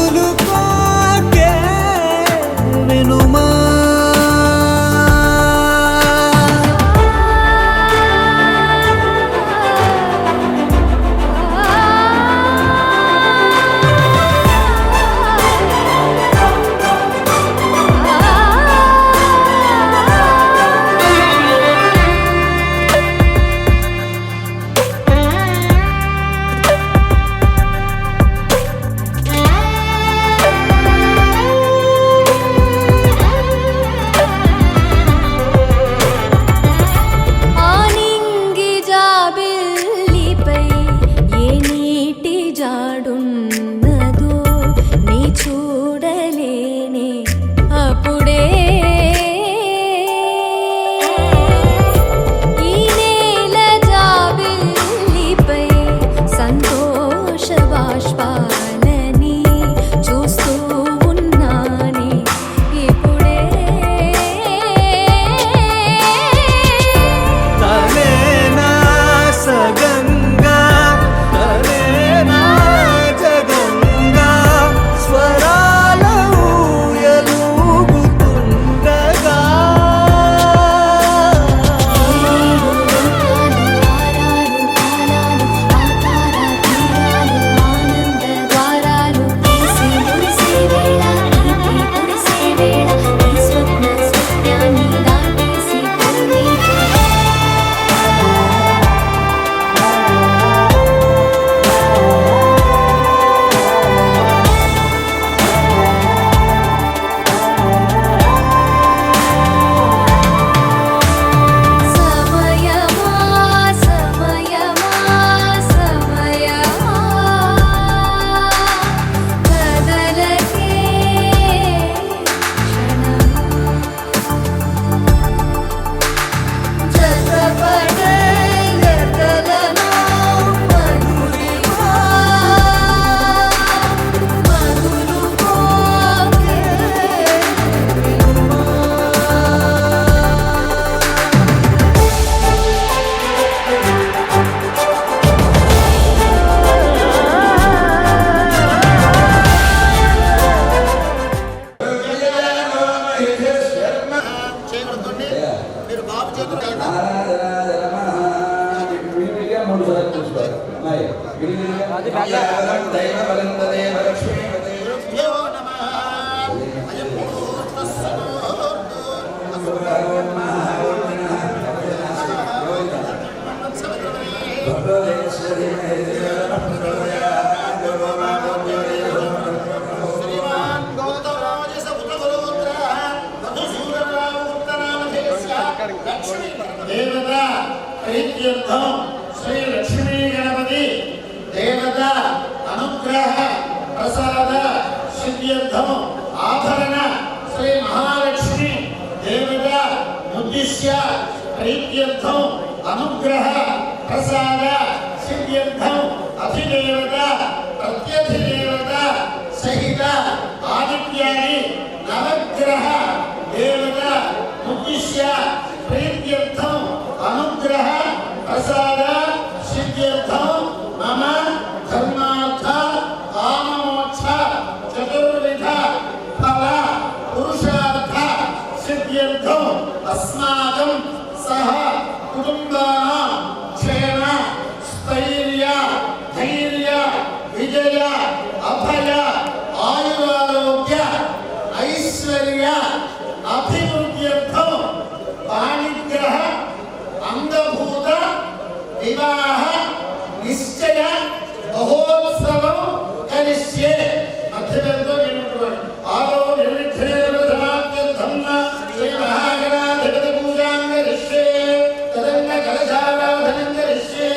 వదులుకోకే देवता प्रीत्यर्थम श्री लक्ष्मी गणपति देवता अनुग्रह प्रसाद सिद्ध्यर्थम आभरण श्री महालक्ष्मी देवता उद्देश्य प्रीत्यर्थम अनुग्रह प्रसाद सिद्ध्यर्थम अधिदेवता प्रत्यधिदेवता सहित आदित्यादि नवग्रह देवता उद्देश्य प्रीत्यर्थम अनुग्रह प्रसाद सिद्ध्यर्थम मम धर्मार्थ काममोक्ष चतुर्विध फल पुरुषार्थ सिद्ध्यर्थम अस्माकं सह कुटुंबानां क्षेम स्थैर्य धैर्य विजय अभय आयुरारोग्य ऐश्वर्य अभिवृद्ध्यर्थम वाणिग्रह अंगभूत विवाह निश्चय महोत्सव करिष्ये मध्यवर्तो आदौ निर्विघ्नेन धनात्यर्थं श्री महागणाधिपति पूजां करिष्ये तदन्न कलशाराधनं करिष्ये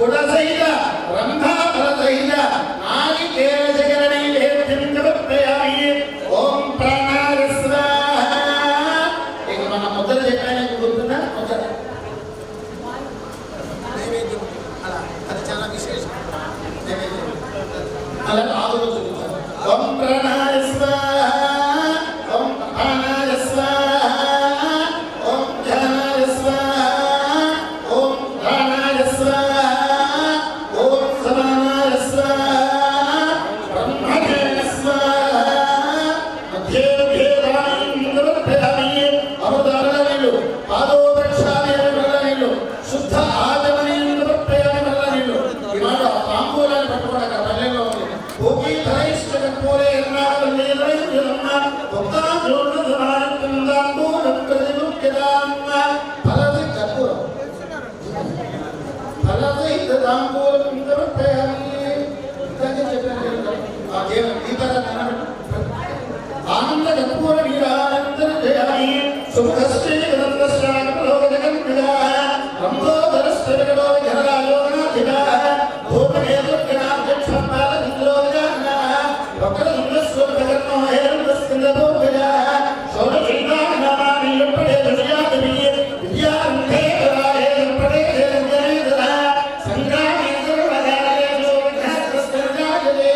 గుణసహిత రంభాఫలసహిత నారికేల జగరణి లేత్యం సమర్పయామి. ఓం ప్రాణాయ స్వాహ. ఇక మన ముద్ర చెప్పాను గుర్తుందా? ముద్ర అది చాలా విశేషం. అలా ఆదులు చూపించారు. ఓం ప్రాణాయ స్వాహ, ఓం ప్రాణాయ స్వాహ, ఓం ధ్యానాయ స్వాహ, ఓం ప్రాణాయ స్వాహ, ఓం సమానాయ స్వాహ, బ్రహ్మణే స్వాహ. మధ్యే భేదాన్ని అవతారణ నీళ్ళు, పాదోపక్షాలయ వల్ల నీళ్ళు, శుద్ధ ఆగమనీయుల ప్రయాణ వల్ల నీళ్ళు. ఈ మాట తాంబూలాన్ని పట్టుకోవడానికి పల్లెల్లో ఉంది. భూమి ధరైష్ట కర్పూరే ఎన్నాళ్ళ భక్తాంబూలం ప్రతిముఖ్యదాన్న ఫలది కర్పూరం ఫలది తాంబూలం సమర్పయామి. ఆనంద కర్పూర వీరానందన జయామి. సుముఖశ్రీ గంధశ్రాగలో జగన్విదా రంభోధరస్తరగలో జనరాయోగనాధికా భూమేదుర్గణాధ్యక్షపాలచంద్రోజానా వక్రదుంగస్వరగర్ణో హేరంగస్కందభోగజా షౌరచంద్రానామాని ఎప్పడే దశయాదవి విద్యారంభే కరాయే ఎప్పడే జనజనేదరా సంగ్రామేంద్రవదాలయేషో విఘ్నస్కస్కర్జాయతే.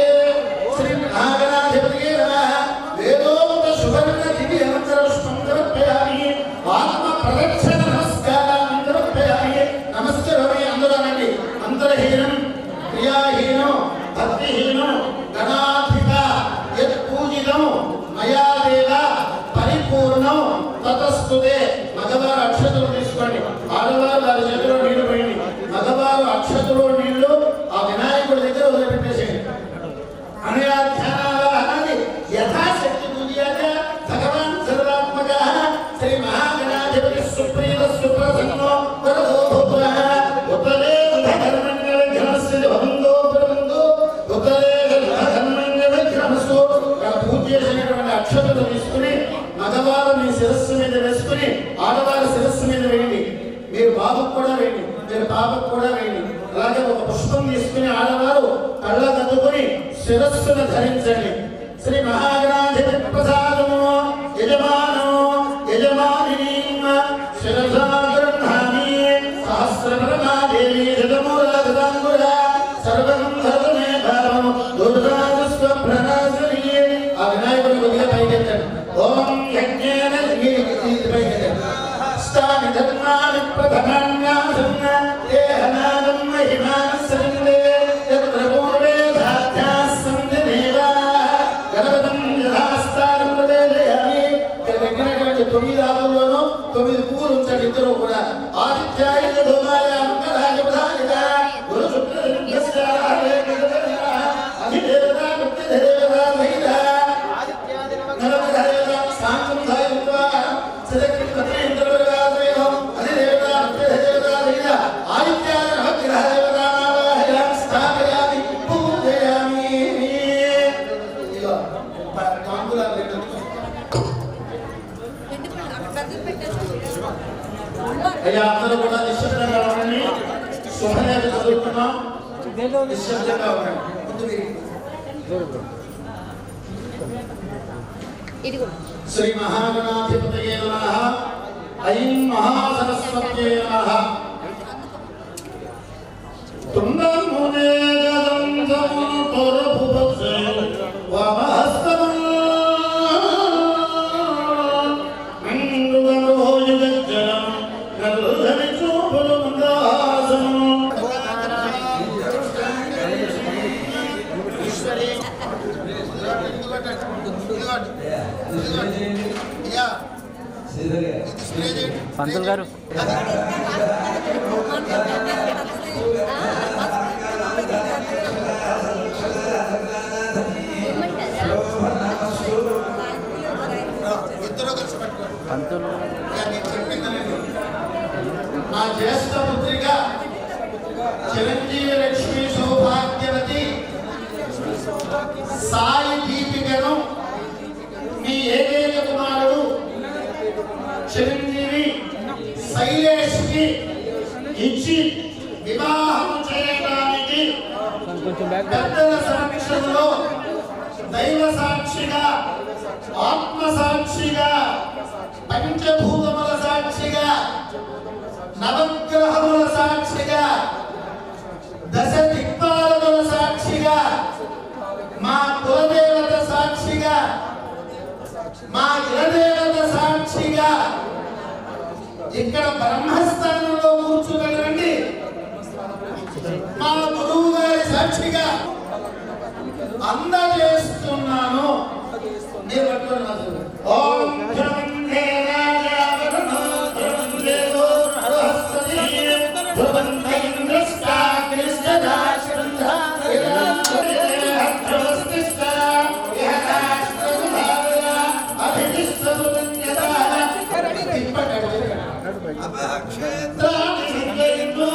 శ్రీ నాగనాధిపతియే నమః. వేదోక్త సువర్ణ దివ్య మంత్రపుష్పం సమర్పయామి. ఆత్మ ప్రదక్షిణ నమస్కారాన్ని సమర్పయామి. నమస్కారమే అందరానండి. అంతరహీనం క్రియాహీనం భక్తిహీనం గణాధిక యత్ పూజితం మయా దేవ పరిపూర్ణం తతస్తుతే. మగవారు అక్షతలు తీసుకోండి, ఆడవారు వారి చేతిలో నీళ్లు పోయండి. మగవారు అక్షతలో నీళ్లు ఆ వినాయకుడి దగ్గర వదిలిపెట్టేసేయండి. అనయా ధ్యానావాహనాన్ని యథాశక్తి పూజయాక భగవాన్ సర్వాత్మక శ్రీ మహాగణాధిపతి సుప్రీత సుప్రసన్నో వరదో భూత్వః ఉత్తరే ధర్మణ్య విఘ్నస్య భవందో ప్రబందో ఉత్తరే ధర్మణ్య విఘ్నస్సు. పూజ చేసినటువంటి అక్షతలు తీసుకుని మగవారు మీ శిరస్సు మీద వేసుకుని ఆడవారి శిరస్సు మీద వేయండి. మీరు బాబుకు కూడా వేయండి, మీరు పాపకు కూడా వేయండి. అలాగే ఒక పుష్పం తీసుకుని ఆడవారు కళ్ళ కద్దుకుని శిరస్సును ధరించండి. శ్రీ మహాగణాధిపతి ప్రసాదము యజమానో యజమానిని శిరసా గృహ్ణామి. సహస్రపరమాదేవి శతమూలగతాంగుర సర్వగంధర్వమే భావం దుర్గాస్వప్రణాశని. ఆ వినాయకుడి కొద్దిగా పైకెత్తండి. ఓం యజ్ఞేన స్థాని ధర్మాని ప్రథమాన్యాసన్న దేహనాగం మహిమానస్సందే యత్ర పూర్వే ధాత్యాః సంధి దేవాః గణపతిం యథాస్థానం ప్రదేశయామి. ఇక్కడ దగ్గరటువంటి 9 ఆకుల్లోనూ 9 పువ్వులు ఉంచండి ఇద్దరు కూడా. ఆదిత్యాయ ధూమాయ అంకరాయ ప్రధానిత గురు శుక్ర అధిదేవత ప్రతిదేవత మహిళ నవగ్రహదేవత శాంతం ధాయత్వా సదక్యం పత్రేంద్రవర్గాదయో అధిదేవత ప్రతిదేవత మహిళ ఆదిత్యాయ నవగ్రహదేవత నావాహయామి స్థాపయామి పూజయామి. ఇదిగో తాంబూలాలు అయ్యా అందరూ కూడా నిశ్శబ్దంగా ఉండండి. శుభలేఖ చదువుతున్నాం, నిశ్శబ్దంగా ఉండండి. శ్రీ మహాగణాధిపతయే నమః. ఐం మహాసరస్వత్యై నమః. తుండమునే గదంధము తొరభువసే వామహస్తము మంగువరోయుగజ్జనం నల్లని చూపులు మందాసము. పంతులు గారు పంతులు నా జ్యేష్ఠ పుత్రిక చిరంజీవి లక్ష్మీ సౌభాగ్యవతి సాయి దీపికను మీ ఏకైక కుమారుడు చిరంజీవి శైలేష్ కి ఇచ్చి వివాహం చేయడానికి కొంచెం బ్యాక్ పెద్దల సమక్షంలో దైవ సాక్షిగా, ఆత్మ సాక్షిగా, పంచభూతముల సాక్షిగా, నవగ్రహముల సాక్షిగా, దశ దిక్పాలకుల సాక్షిగా, మా కులదేవత సాక్షిగా, మా కులదేవత సాక్షిగా ఇక్కడ బ్రహ్మస్థానంలో కూర్చున్నటువంటి మా గురువు గారి సాక్షిగా అందజేస్తున్నాను. మీరు పట్టుకున్నారు. ఓం ధ్రువందే రాజా వరుణో ధ్రువం దేవో బృహస్పతి ధ్రువందే ఇంద్రస్తా కృష్ణదా శృంధా ధ్రువస్తిష్ట యహరాష్ట్రధారయ అభినిష్టమున్యతా అభక్షేత్రాణి సంజయంతో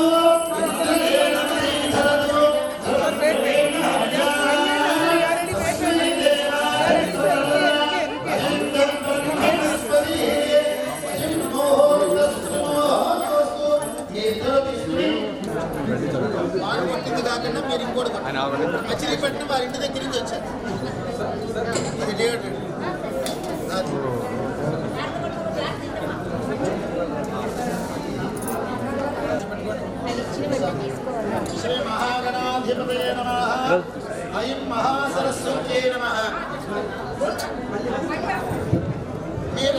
కాకుండా మీరు ఇంకోటి మచిలీపట్నం వారి ఇంటి దగ్గర నుంచి వచ్చారు. ఇది డేట్ శ్రీ మహాగణాధిపతయే నమః. ఐం మహాసరస్వత్యై నమః. మీరు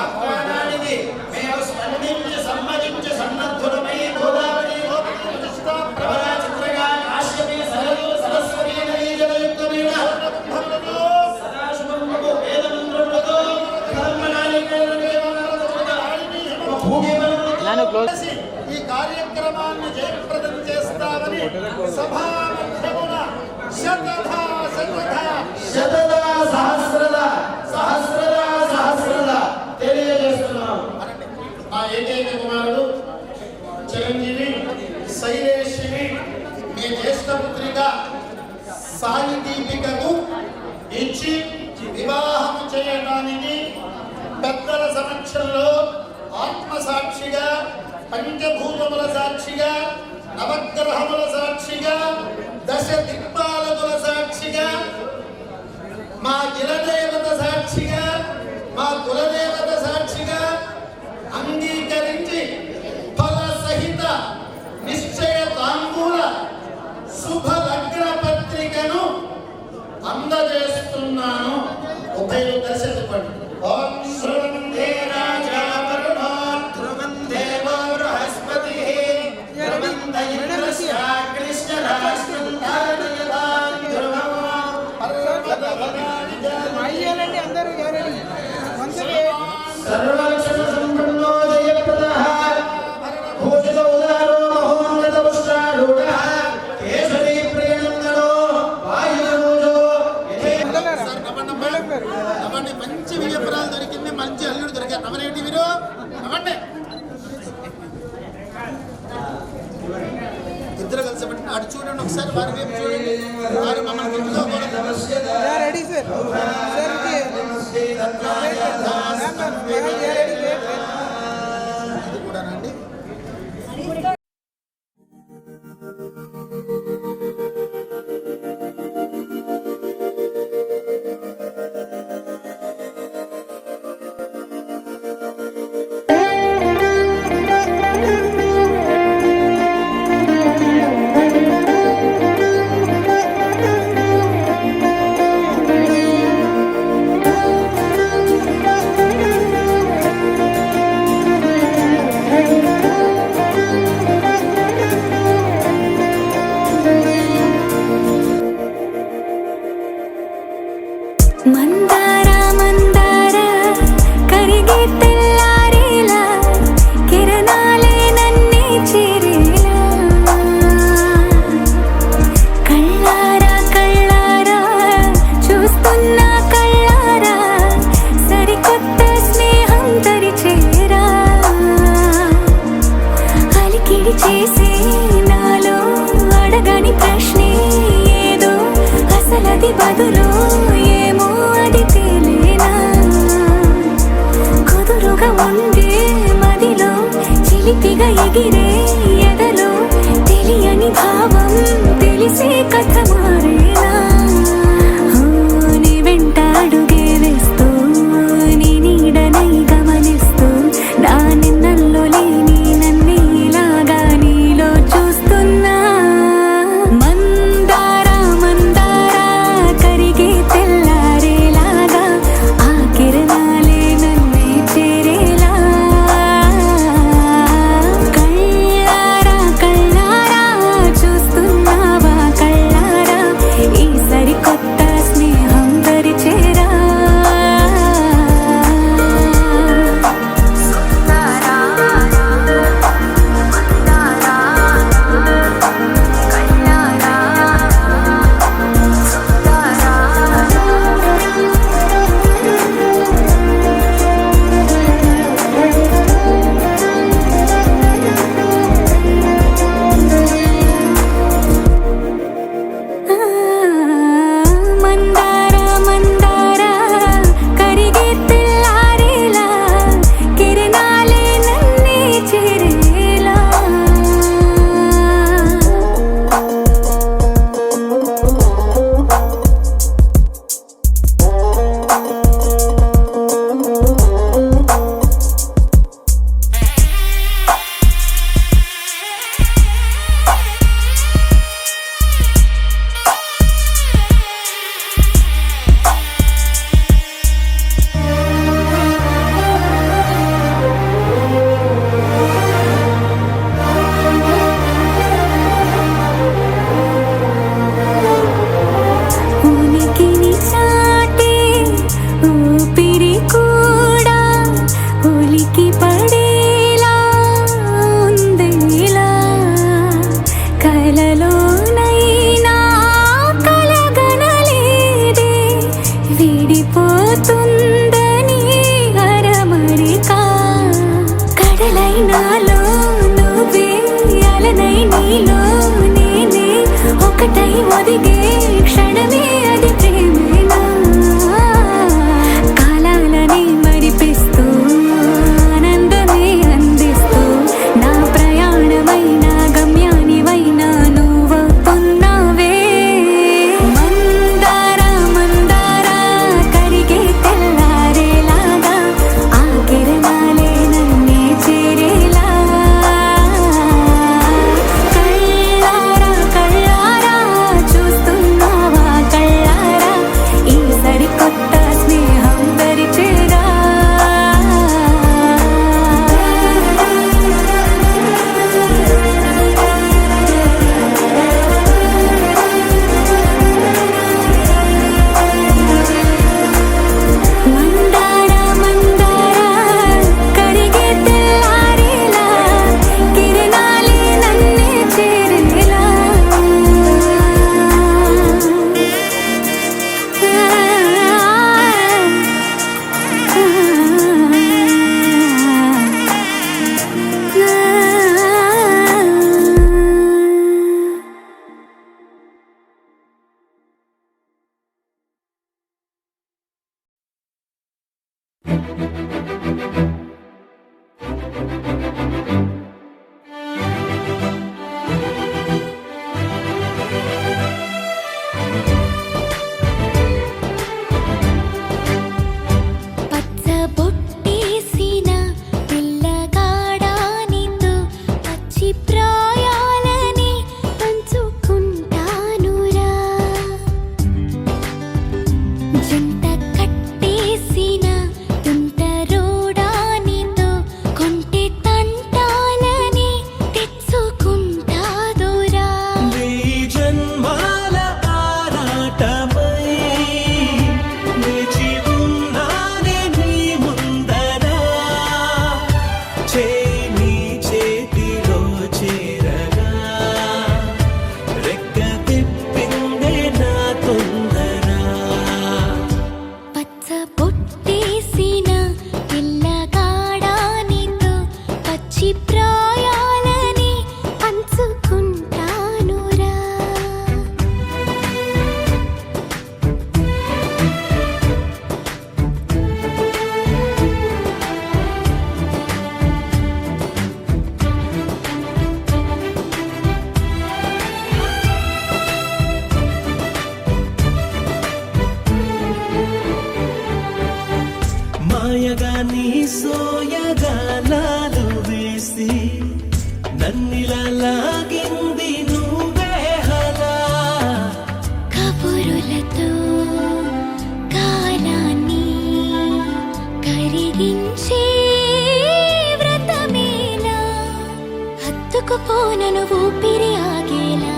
ఆహ్వానానికి మేము స్పందించి సమ్మతించి సన్నద్ధులమై గోదావరి ప్రవరా చిత్రగా కాశ్యపే సరళు సరస్వతి నదీ జలయుక్తమైన సదాశుభముకు వేదమంత్రములతో ఈ కార్యక్రమాన్ని జయప్రదం చేస్తామని సభామధ్యమున సహస్రద తెలియజేస్తున్నాం. మా ఏకైక కుమారుడు చిరంజీవి శైలేషిని మీ జ్యేష్ఠ పుత్రిక సాయి దీపికకు ఇచ్చి వివాహం చేయడానికి పెద్దల సమక్షంలో ఆత్మసాక్షిగా, పంచభూతముల సాక్షిగా, నవగ్రహముల సాక్షిగా, దశ దిక్పాలకుల సాక్షిగా, మా కులదేవత సాక్షిగా, మా కులదేవత సాక్షిగా అంగీకరించి ఫల సహిత నిశ్చయ తాంబూల శుభ లగ్న పత్రికను అందజేస్తున్నాను. ఉభయులు కలిసి చెప్పండి. ఓం శ్రీమంతే రాజా వరుణో ధ్రువం దేవో బృహస్పతి ధ్రువంత ఇంద్రస్య కృష్ణరాష్ట్రం ధారయతాం ధ్రువం పర్వతవనాని అయ్యాలండి అందరూ ఎవరండి సర్వలక్షణ సంపన్నో జయప్రదః భూషిత ఉదారో మహోన్నత పుష్టారూఢః కేశరీ ప్రియనందనో వాయునోజో నవ్వండి. మంచి విజయపురాలు దొరికింది, మంచి అల్లుడు దొరికారు. నవ్వనేంటి మీరు? నవ్వండి. ఇద్దరు కలిసి అటు చూడండి ఒకసారి, వారి వైపు చూడండి. వారు మమ్మల్ని రెడీ సార్ ఇది కూడానండి. మందార మందార కరిగే తెల్లారేలా కిరణాలే నన్నే చేరేలా కళ్ళారా కళ్ళారా చూస్తున్నా కళ్ళారా సరికొత్త స్నేహం తరిచేరా అలికిడి చేసే నాలో అడగని ప్రశ్నే ఏదో అసలది బదులు ఏమో అది తేలేనా కుదురుగా ఉండే మదిలో చిలిపిగా ఎగిరే ఎదలో కథ మారేనా నీ వెంట అడుగే వేస్తూ నీ నీడనై గమనిస్తూ నా నిన్నల్లో లేని నన్నే ఇలాగా నీలో చూస్తున్నా మందారా మందారా కరిగే తెల్లారేలాగా ఆ కిరణాలే నన్నే చేరేలా కళ్ళారా కళ్ళారా చూస్తున్నావా కళ్ళారా లాగింది నువ్వే హలా కబురులతో కాలాన్ని కరిగించే వ్రతమేలా హత్తుకుపోనను ఊపిరి ఆగేలా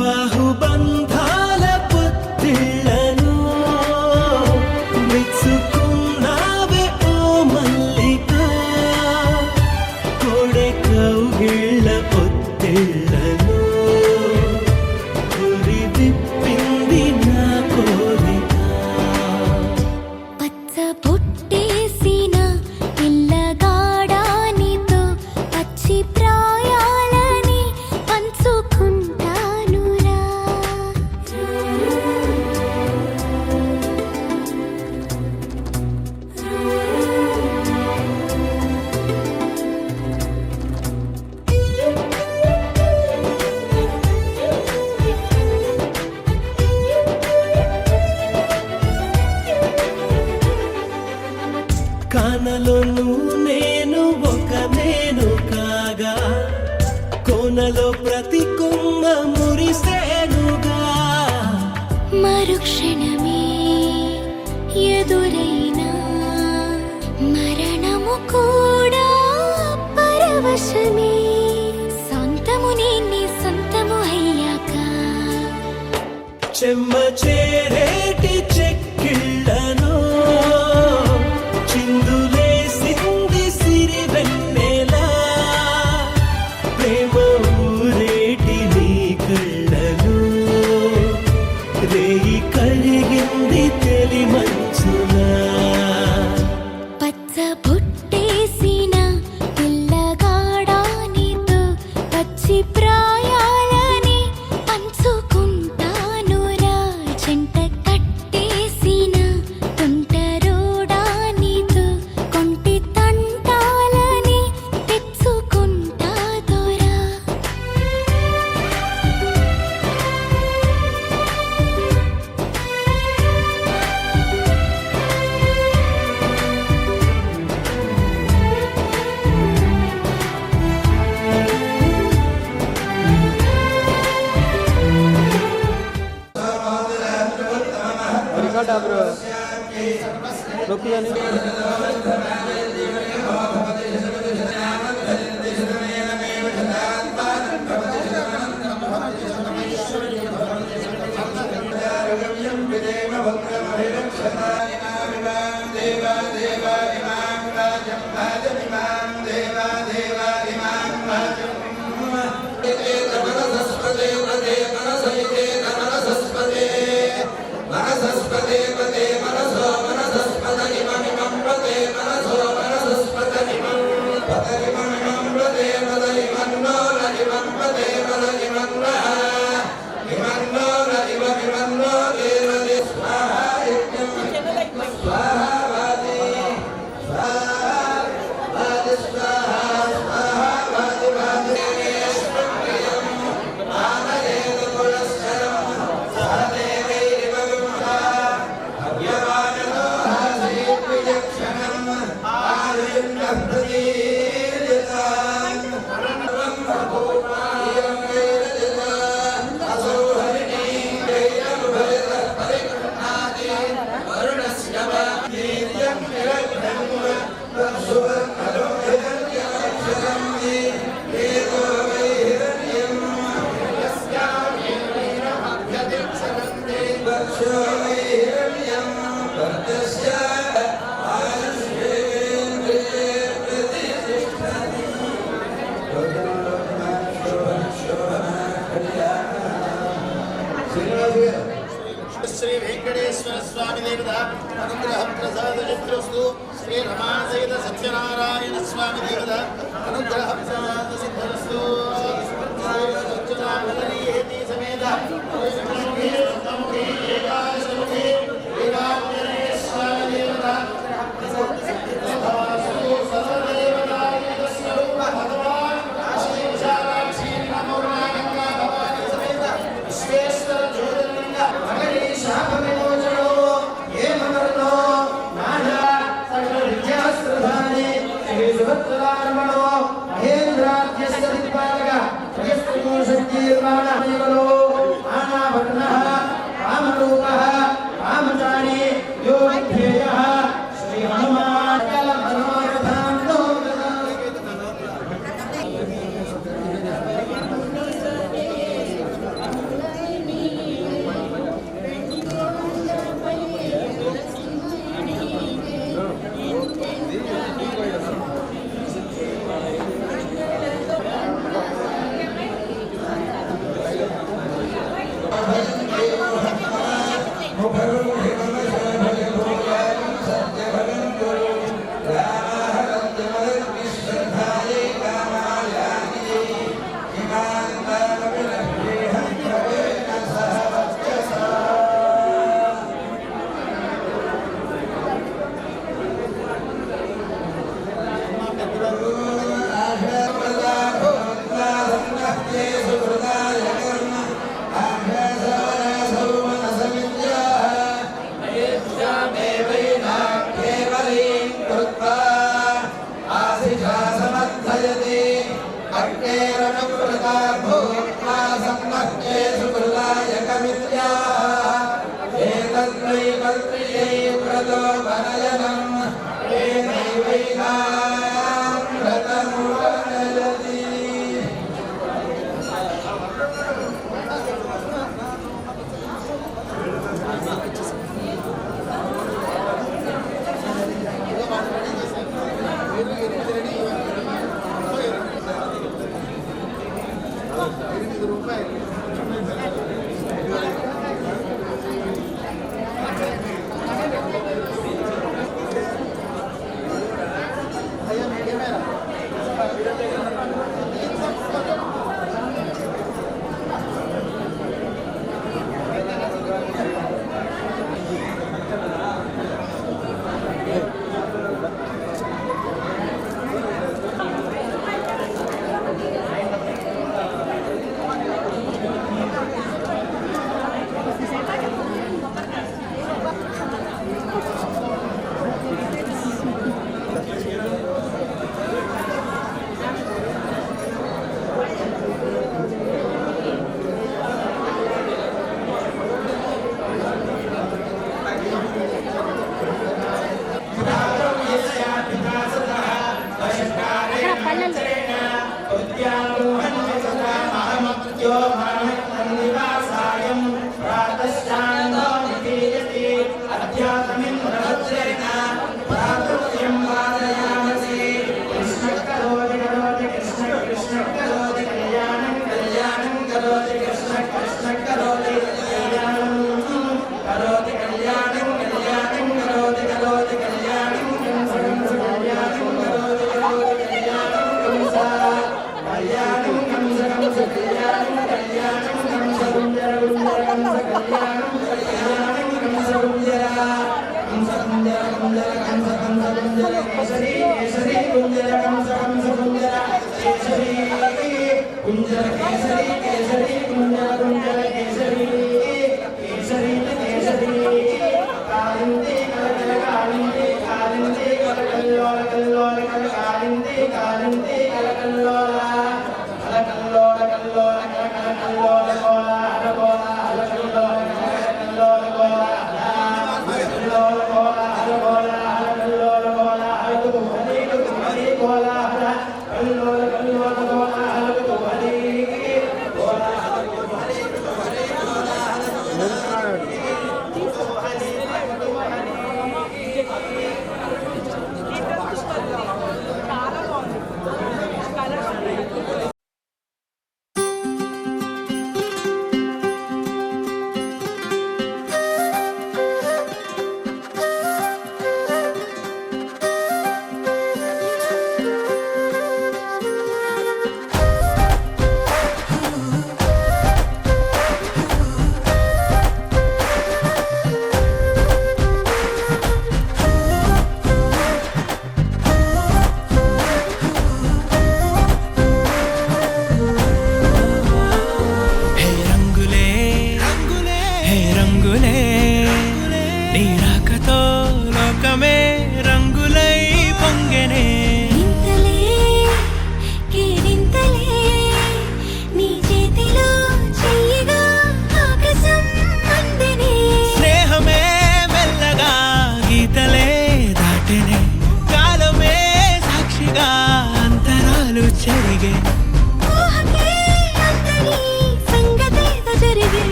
బాహుబంధాల పొత్తిళ్లను మెచ్చుకున్నావే ఓ మల్లిక కొడే కౌగిళ్ళ పొత్తిళ్లను గురి విప్పింది నా కోరిక పచ్చ బొట్టేసిన పిల్లగాడానితో పచ్చి ప్రాయాలని పంచుకుంటానురా కానలోను నేను ఒక నేను కాగా కోనలో ప్రతి కొమ్మ మురిసేనుగా మరుక్షణమే ఎదురైనా మరణము కూడా పరవశమే సొంతము నీ సొంతము అయ్యాక చెమ్మ చేరేటి చెక్కిళ్ళను చిందులేసింది సిరి వెన్నెలా ప్రేమ ఊరేటి నీ కళ్ళను రేయి కరిగింది తెలి మంచులా పచ్చ బొట్టేసిన పిల్లగాడానితో పచ్చి ప్రాయాలని పంచుకుంటానురా చెంట కట్టేసిన తుంటరోడానితో కొంటి తంటాలని తెచ్చుకుంటా దొరా రికార్డ్ బ్రో నొక్కి కానీ శ్రీ వెంకటేశ్వర స్వామి దేవత అనుగ్రహ ప్రసాద చిత్రస్తు శ్రీ రమాసహిత సత్యనారాయణ స్వామి దేవత అనుగ్రహ ప్రసాద సిద్ధస్తు సమేత మహేంద్ర శ్రీమానమయో ఆనావర్ణః రామరూపః రామచారి యో విధేయః శ్రీ హనుమాన్ మనోరథాంతో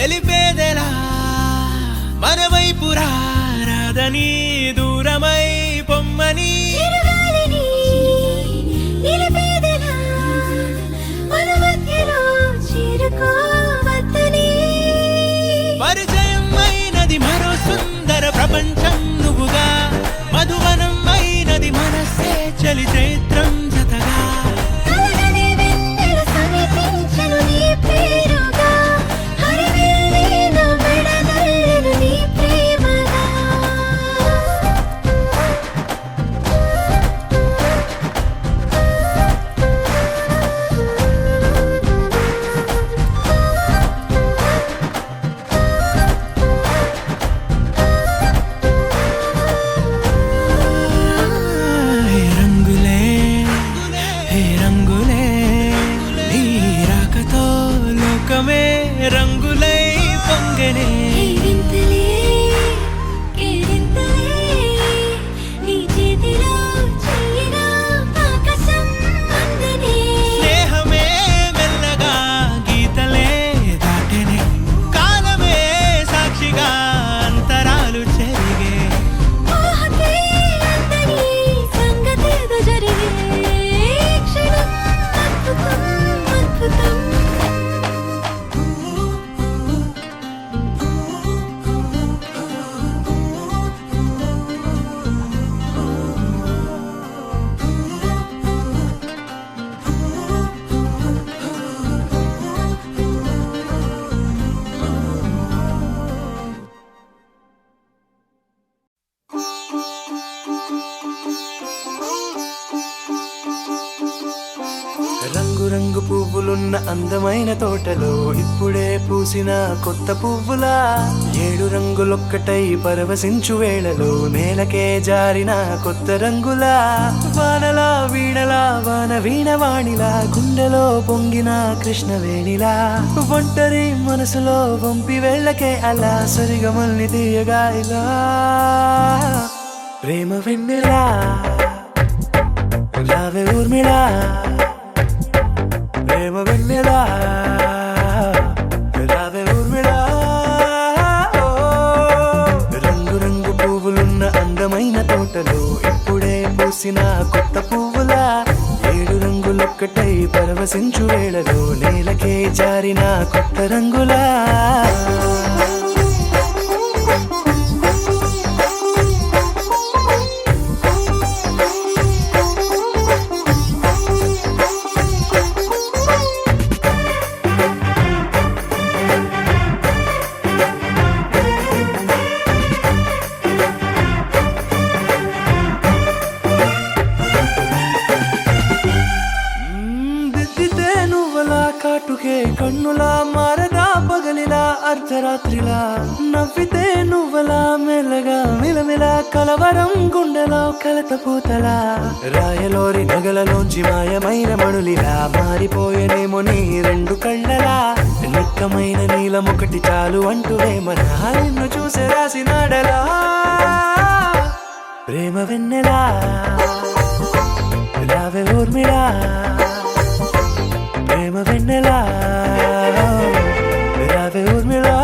తెలిపేదెలా మన వైపు రాదని దూరమై పొమ్మని చిరుగాలిని నిలిపేదెలా మన మధ్యలో చేరుకోవద్దని పరిచయం అయినది మరో సుందర ప్రపంచం నువ్వుగా మధువనం అయినది మనసే చలి చైత్రం జతగా కలగని వెన్నెల సమీపించను నీ పేరుగా హరివెల్లి నా మెడనల్లను నీ ప్రేమగా హే రంగులే హే రంగులే నీ రాకతో లోకమే రంగులై పొంగనే కేరింతలే కేరింతలే నీ చేతిలో చెయ్యినా ఆకాశం అందనే స్నేహమే మెల్లగా గీతలే దాటెనే కాలమే సాక్షిగా అంతరాలు చెరిగే ఊహకే అందని సంగతేదో జరిగే క్షణం అద్భుతం అద్భుతం రంగు రంగు పువ్వులున్న అందమైన తోటలో ఇప్పుడే పూసిన కొత్త పువ్వులా 7 రంగులొక్కటై పరవశించు వేళలో నేలకే జారిన కొత్త రంగులా వానలా వీణలా వాన వీణవాణిలా గుండెలో పొంగిన కృష్ణవేణిలా ఒంటరి మనసులో వంపి వెళ్ళకే అలా సరిగమల్ని తీయగా ఇలా ప్రేమ వెన్నెలా రావే ఊర్మిళా ప్రేమ వెన్నెలా రావే ఊర్మిళా రంగు రంగు పువ్వులున్న అందమైన తోటలో ఇప్పుడే పూసిన కొత్త పువ్వులా 7 రంగులొక్కటై పరవశించు వేళలో నేలకే జారిన కొత్త రంగులా దిద్దితే నువ్వలా కాటుకే కన్నులా మారగా పగలిలా అర్ధరాత్రిలా నవ్వితే నువ్వలా మెల్లగా మిలమిలా కలవరం గుండెలో కలతపోతలా రాయలోరి నగలలోంచి మాయమైన మణులిలా మారిపోయేనేమో నీ 2 కళ్ళలా నిక్కమైన నీలమొకటి చాలు అంటూ వేమన నిన్ను చూసే రాసినాడలా ప్రేమ వెన్నెలా రావే ఊర్మిళా ప్రేమ వెన్నెలా రావే ఊర్మిళా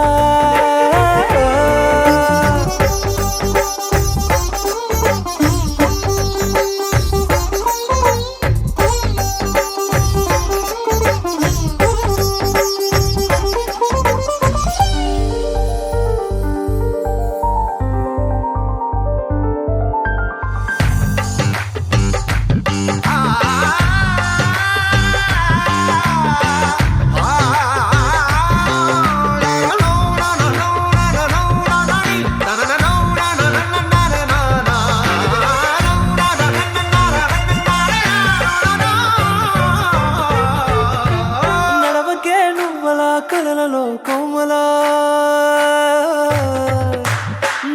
కలలలో కోమలా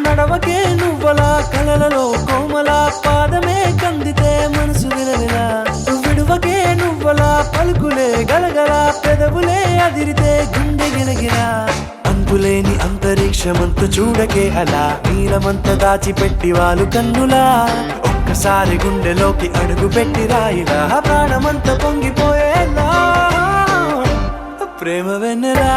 నడవకే నువ్వలా కలలలో కోమలా పాదమే కందితే మనసు విలవిలా విడువకే నువ్వలా పలుకులే గలగల పెదవులే అదిరితే గుండె గిలగిలా అంతులేని అంతరిక్షమంత చూడకే అలా నీలమంత దాచిపెట్టి వాళ్ళు కన్నులా ఒక్కసారి గుండెలోకి అడుగు పెట్టి రాయిలా ప్రాణమంత పొంగిపోయేలా ప్రేమ వెన్నెలా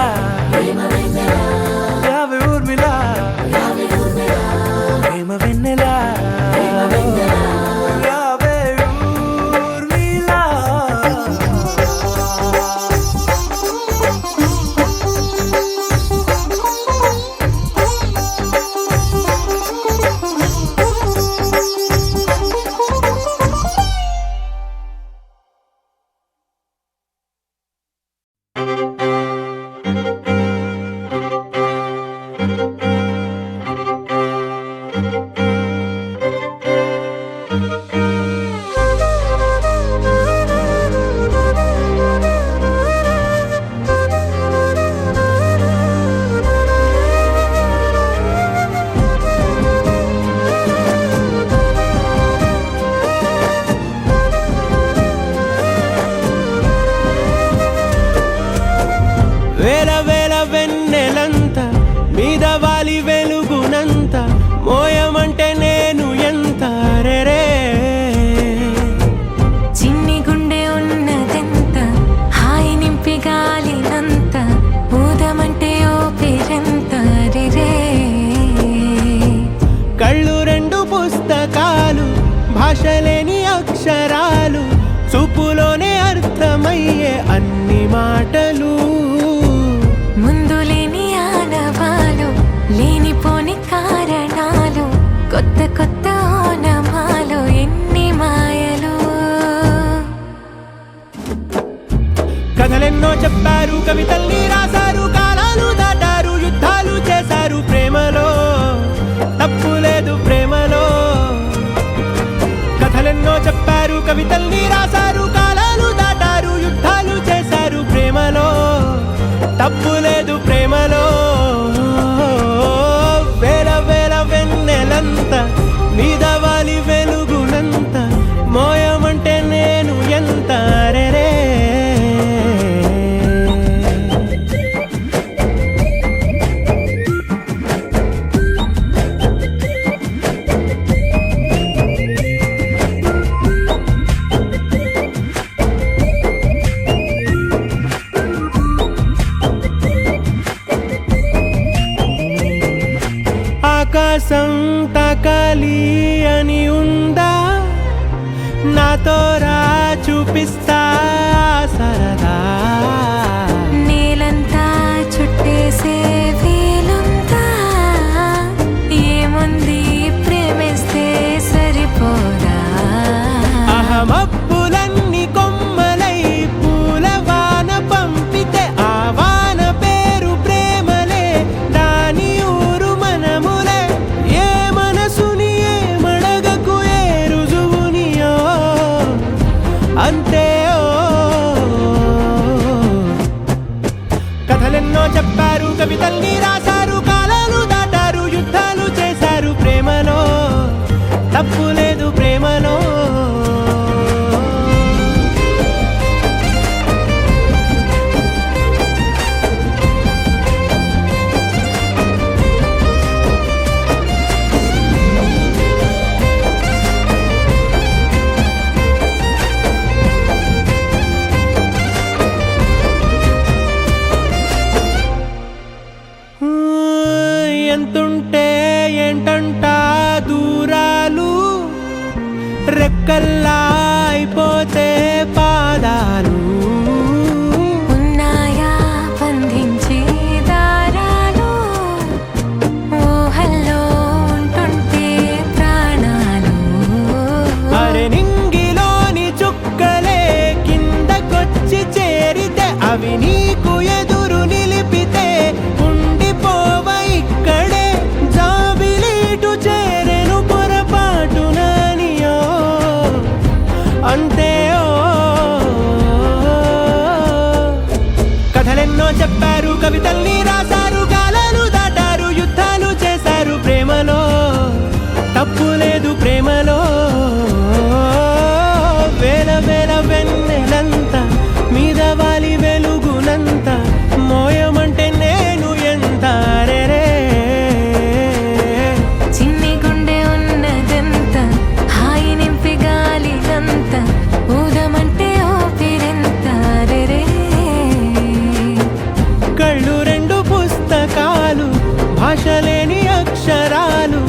ఆకాశం తాకాలి అని ఉందా నాతో రా చూపిస్తా సరదా నేలంతా చుట్టేసే వీలుందా ఏముంది ప్రేమిస్తే సరిపోదా అహమప్పులన్నీ కొమ్మలై పూల వాన పంపితే ఆ వాన పేరు ప్రేమలే దాని ఊరు మనములే ఏ మనసుని ఏ మడగకు ఏ రుజువునియో అంతే కథలెన్నో చెప్పారు కవితల్ని రాశారు కాలాలు దాటారు యుద్ధాలు చేశారు ప్రేమలో తప్పు లేదు ప్రేమలో ఎంతుంటే ఏంటంట దూరాలు రెక్కల్లా అయిపోతే పాదాలు ఉన్నాయా బంధించే దారాలు ఊహల్లో ఉంటుంటే ప్రాణాలు అరె నింగిలోని చుక్కలే కిందకొచ్చి చేరితే అవి నీకు ఎదురు నిలిపితే ఉండిపోవ ఇక్కడే జాబిలీటు చేరెను పొరపాటు నానియో అంతే కథలెన్నో చెప్పారు కవితల్ని రాశారు కాలాలు దాటారు యుద్ధాలు చేశారు ప్రేమలో తప్పు లేదు ప్రేమలో వేల వేల వెన్నెలంత మీద వాలి వెలుగునంత మోయమంటే నేను ఎంత రే చిన్ని గుండె ఉన్నదంత హాయి నింపి గాలినంత ఊదమంటే ఓపిరెంత రే కళ్ళు రెండు పుస్తకాలు భాష లేని అక్షరాలు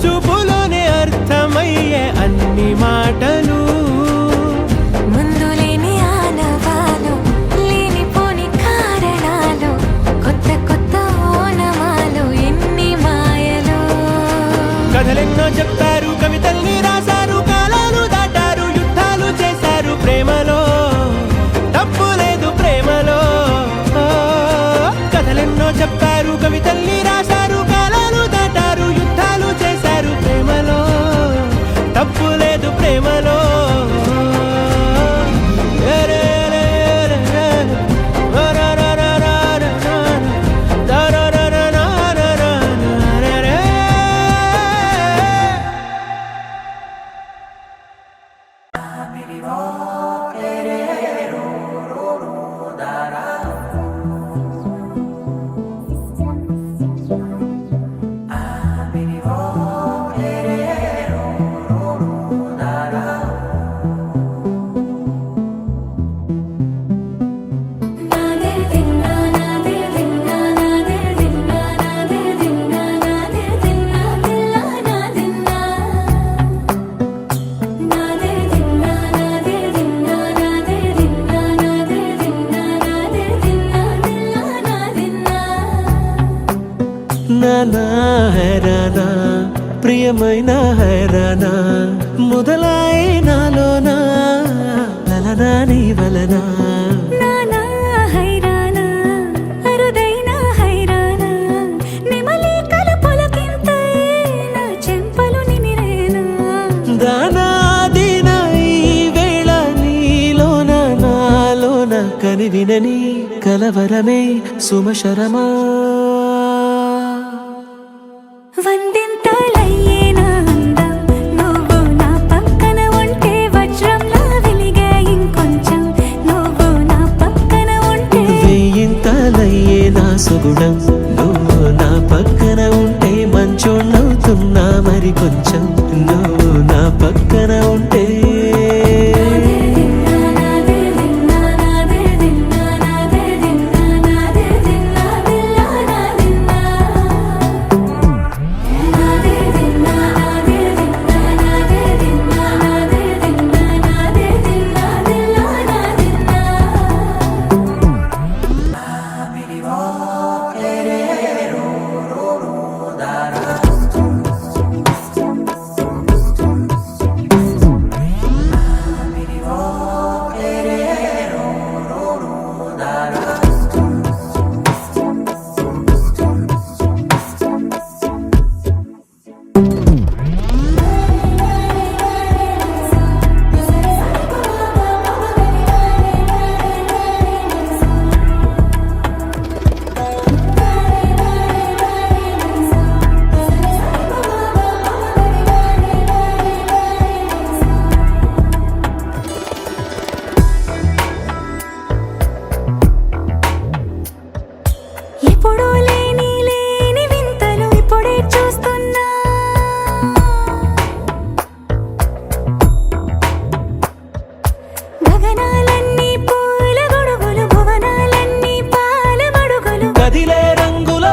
చూపులోనే అర్థమయ్యే అన్ని మాటలు ముందు లేని ఆనవాలు లేనిపోని కారణాలు కొత్త కొత్త ఓనమాలు ఎన్ని మాయలు కథలెన్నో చెప్పారు కవితల్ని రాశారు కాలాలు దాటారు యుద్ధాలు చేశారు ప్రేమలో తప్పు లేదు ప్రేమలో కథలెన్నో చెప్పారు కవితల్ని రాశారు కాలాలు దాటారు యుద్ధాలు చేశారు ప్రేమలో తప్పు లేదు ప్రేమలో నానా హైరానా ప్రియమైన హైరానా మొదలాయి నాలోనా లలనా నీ వలనా నానా హైరానా అరుదైన హైరానా నెమలి కలుపులకింతై నా చెంపలు నిమిరేనా దానాదిన ఈ వేళ నీలోన నాలోన కనివినని కలవరమే సుమశరమా వందింతలయ్యేనా అందం నువ్వు నా పక్కన ఉంటే వజ్రంలా వెలిగే ఇంకొంచెం నువ్వు నా పక్కన ఉంటే వేయింతలయ్యే నా సుగుణం నువ్వు నా పక్కన ఉంటే మంచోళ్ళవుతున్నా మరి కొంచెం నువ్వు నా పక్కన ఉంటే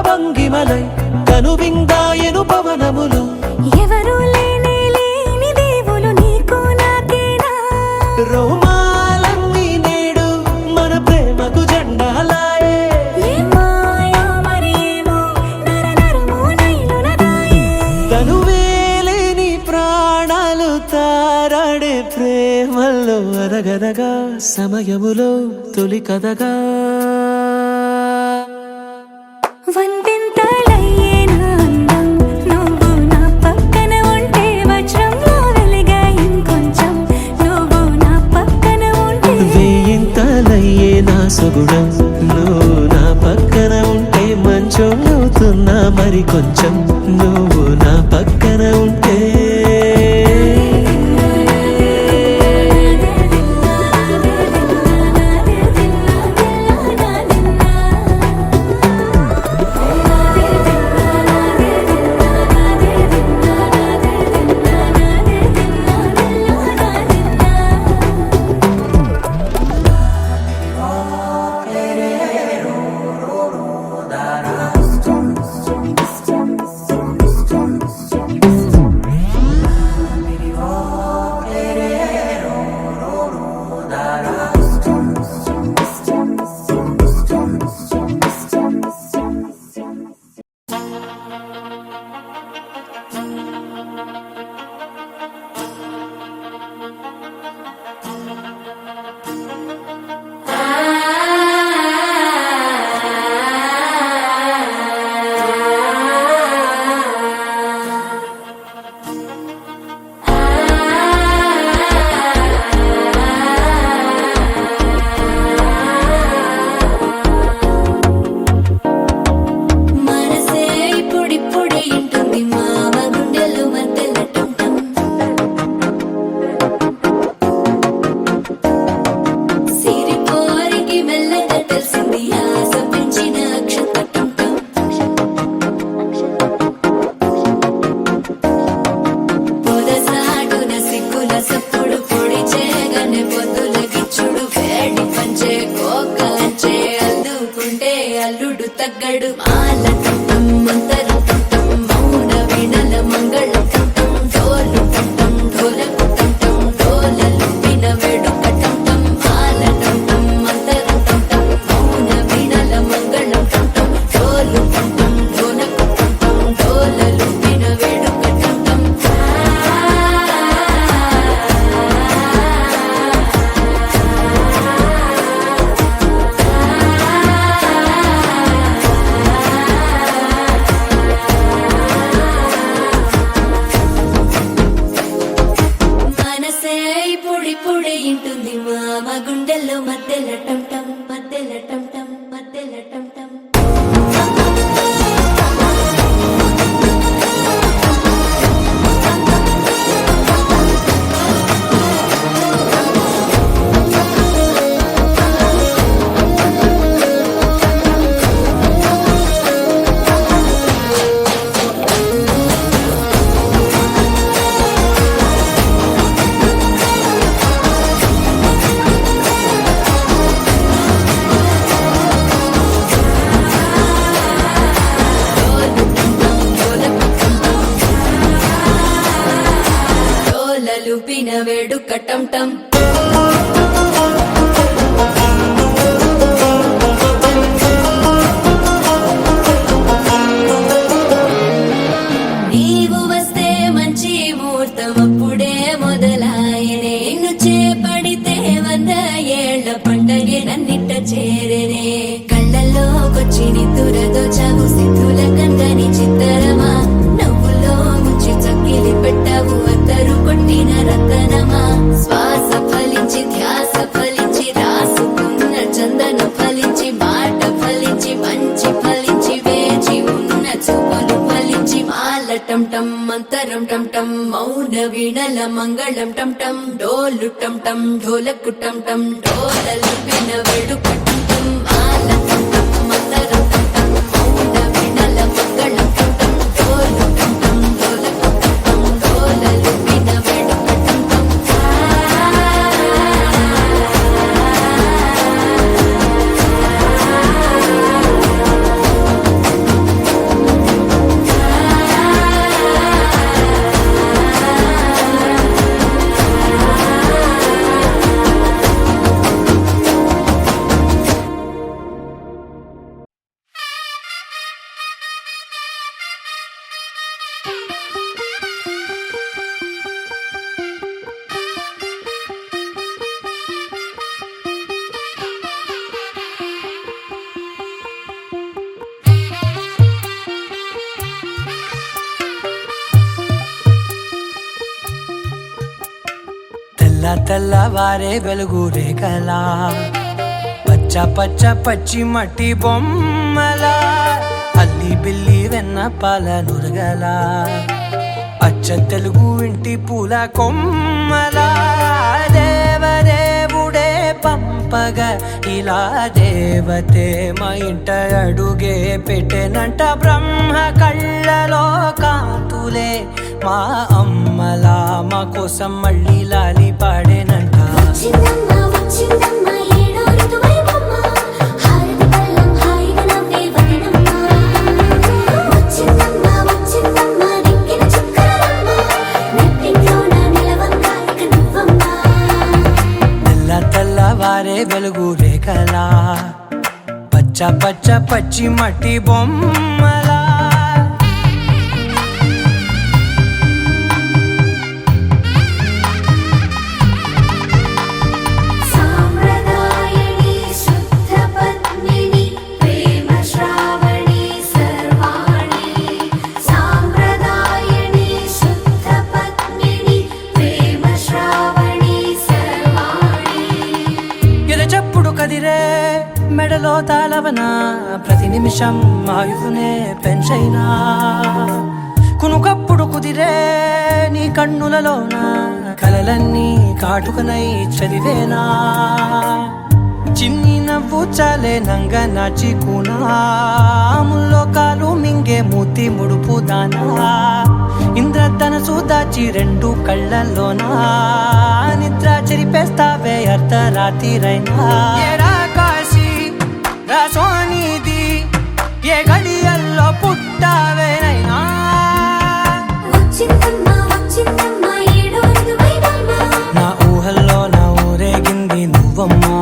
భంగిమలై కనువిందాయను పవనములు ఎవరు లేని దేవులు నీకు నాకేనా రోమాలన్నీ నేడు మన ప్రేమకు జెండాలాయే ఏ మాయా మరేమో నరనరమో నైలునదాయే తనువేలేని ప్రాణాలు తారాడే ప్రేమల్లో అరగరగా సమయములో తొలి కథగా వందెంతలయ్యే నా అందం నువ్వు నా పక్కన ఉంటే వజ్రంలా వెలిగా ఇంకొంచెం నువ్వు నా పక్కన ఉంటే వేయింతలయ్యే నా సుగుణం నువ్వు నా పక్కన ఉంటే మంచోళ్ళవుతున్నా మరి కొంచెం నువ్వు నా పక్కన ఉంటే మనసే ఇప్పుడిప్పుడే ఇంటుంది మామ గుండెలు మధ్యలటం సిరిపోరికి మెల్లగా తెలిసింది ఆశ పెంచిన అక్షతటం పొదసాటున సిగ్గుల సప్పుడు పొడి చేయగానే పొద్దుల గిచ్చుడు వేడి పంచే కోకంచే అల్లుకుంటే అల్లుడు తగ్గడు మాల టం మంతరం టం మౌన వీణల మంగళం టం డోలు టం ఢోలకు టం డోలలు విన వేడుక టం మాల టం మంతరం టం మౌన వీణల మంగళం టం డోలు టం ఢోలకు టం డోలలు విన వేడుక టం మనసే ఇప్పుడిప్పుడే ఇంటుంది మామ గుండెల్లో మధ్యలటం టం మధ్యలటం టం మధ్యలటం టం డోలలుపిన వేడుక టం టం నీవు వస్తే మంచి ముహూర్తం అప్పుడే మొదలాయనే నిన్ను చేపడితే 100 ఏళ్ల పండగే నన్నిట్ట చేరనే కళ్ళల్లోకొచ్చి నిద్దురదో చావు సిద్ధుల కందని చిత్తరమా నవ్వులో ముంచి చక్కిలి పెట్టావు అద్దరు కొట్టిన రతనమా శ్వాస ఫలించి ధ్యాస ఫలించి రాసుకున్న చందన ఫలించి మాట ఫలించి మంచి ఫలించి వేచి ఉన్న చూపులు ఫలించి మాల టం టం మంతరం టం టం మౌన వీణల మంగళం టం టం డోలు టం టం ఢోలకు టం టం డోలలు విన వేడుక టం టం మాల టం టం మంతరం టం టం మౌన వీణల మంగళం టం టం డోలు టం టం ఢోలకు టం టం డోలలు విన వేడుక టం టం తెల్లవారే వెలుగు రేఖలా పచ్చ పచ్చ పచ్చి మట్టి బొమ్మలా అల్లి బిల్లి వెన్న పాల నురగలా అచ్చ తెలుగు ఇంటి పూల కొమ్మలా దేవదేవుడే పంపగా ఇలా దేవతే మా ఇంట అడుగే పెట్టెనంట బ్రహ్మ కళ్ళలో కాంతులే మా అమ్మలా మా కోసం మళ్ళీ లాలి పాడేనంట వచ్చిందమ్మ వచ్చిందమ్మ ఏడో ఋతువైవమ్మ హారతి పళ్ళం హాయిగా నవ్వే వదనమ్మ వచ్చిందమ్మ వచ్చిందమ్మ దిక్కిన చుక్కలమ్మ నెట్టింట్లోన నిలవంగా ఇక నువ్వమ్మ తెల్లవారే వెలుగు రేఖలా పచ్చ పచ్చ పచ్చి మట్టి బొమ్మలా సాంప్రదాయని శుద్ధ పద్మిని ప్రేమ శ్రావణి సర్వాణి సాంప్రదాయని శుద్ధ పద్మిని ప్రేమ శ్రావణి సర్వాణి ఎరచప్పుడు కదిరే మెడలో తాళవన ప్రతి నిమిషం ఆయుధునే పెంచైనా కునుకప్పుడు కుదిరే నీ కన్నులలోన కలలన్నీ కాటుకనై చదివేనా చిన్ని నవ్వు చాలే నంగ నాచి కూనాముల్లో కాలు మింగే మూతి ముడుపు దానా ఇంద్రధనసు దాచి రెండు కళ్ళల్లోనా నిద్ర చెరిపేస్తావే అర్ధరాత్రిరైనా ఏరా కాశీ రాసోనిది ఏ గడియల్లో పుట్టావేనైనా వచ్చిందమ్మ వచ్చిందమ్మ ఏడో ఋతువైవమ్మ నా ఊహల్లో నా ఊరేగింది నువ్వమ్మా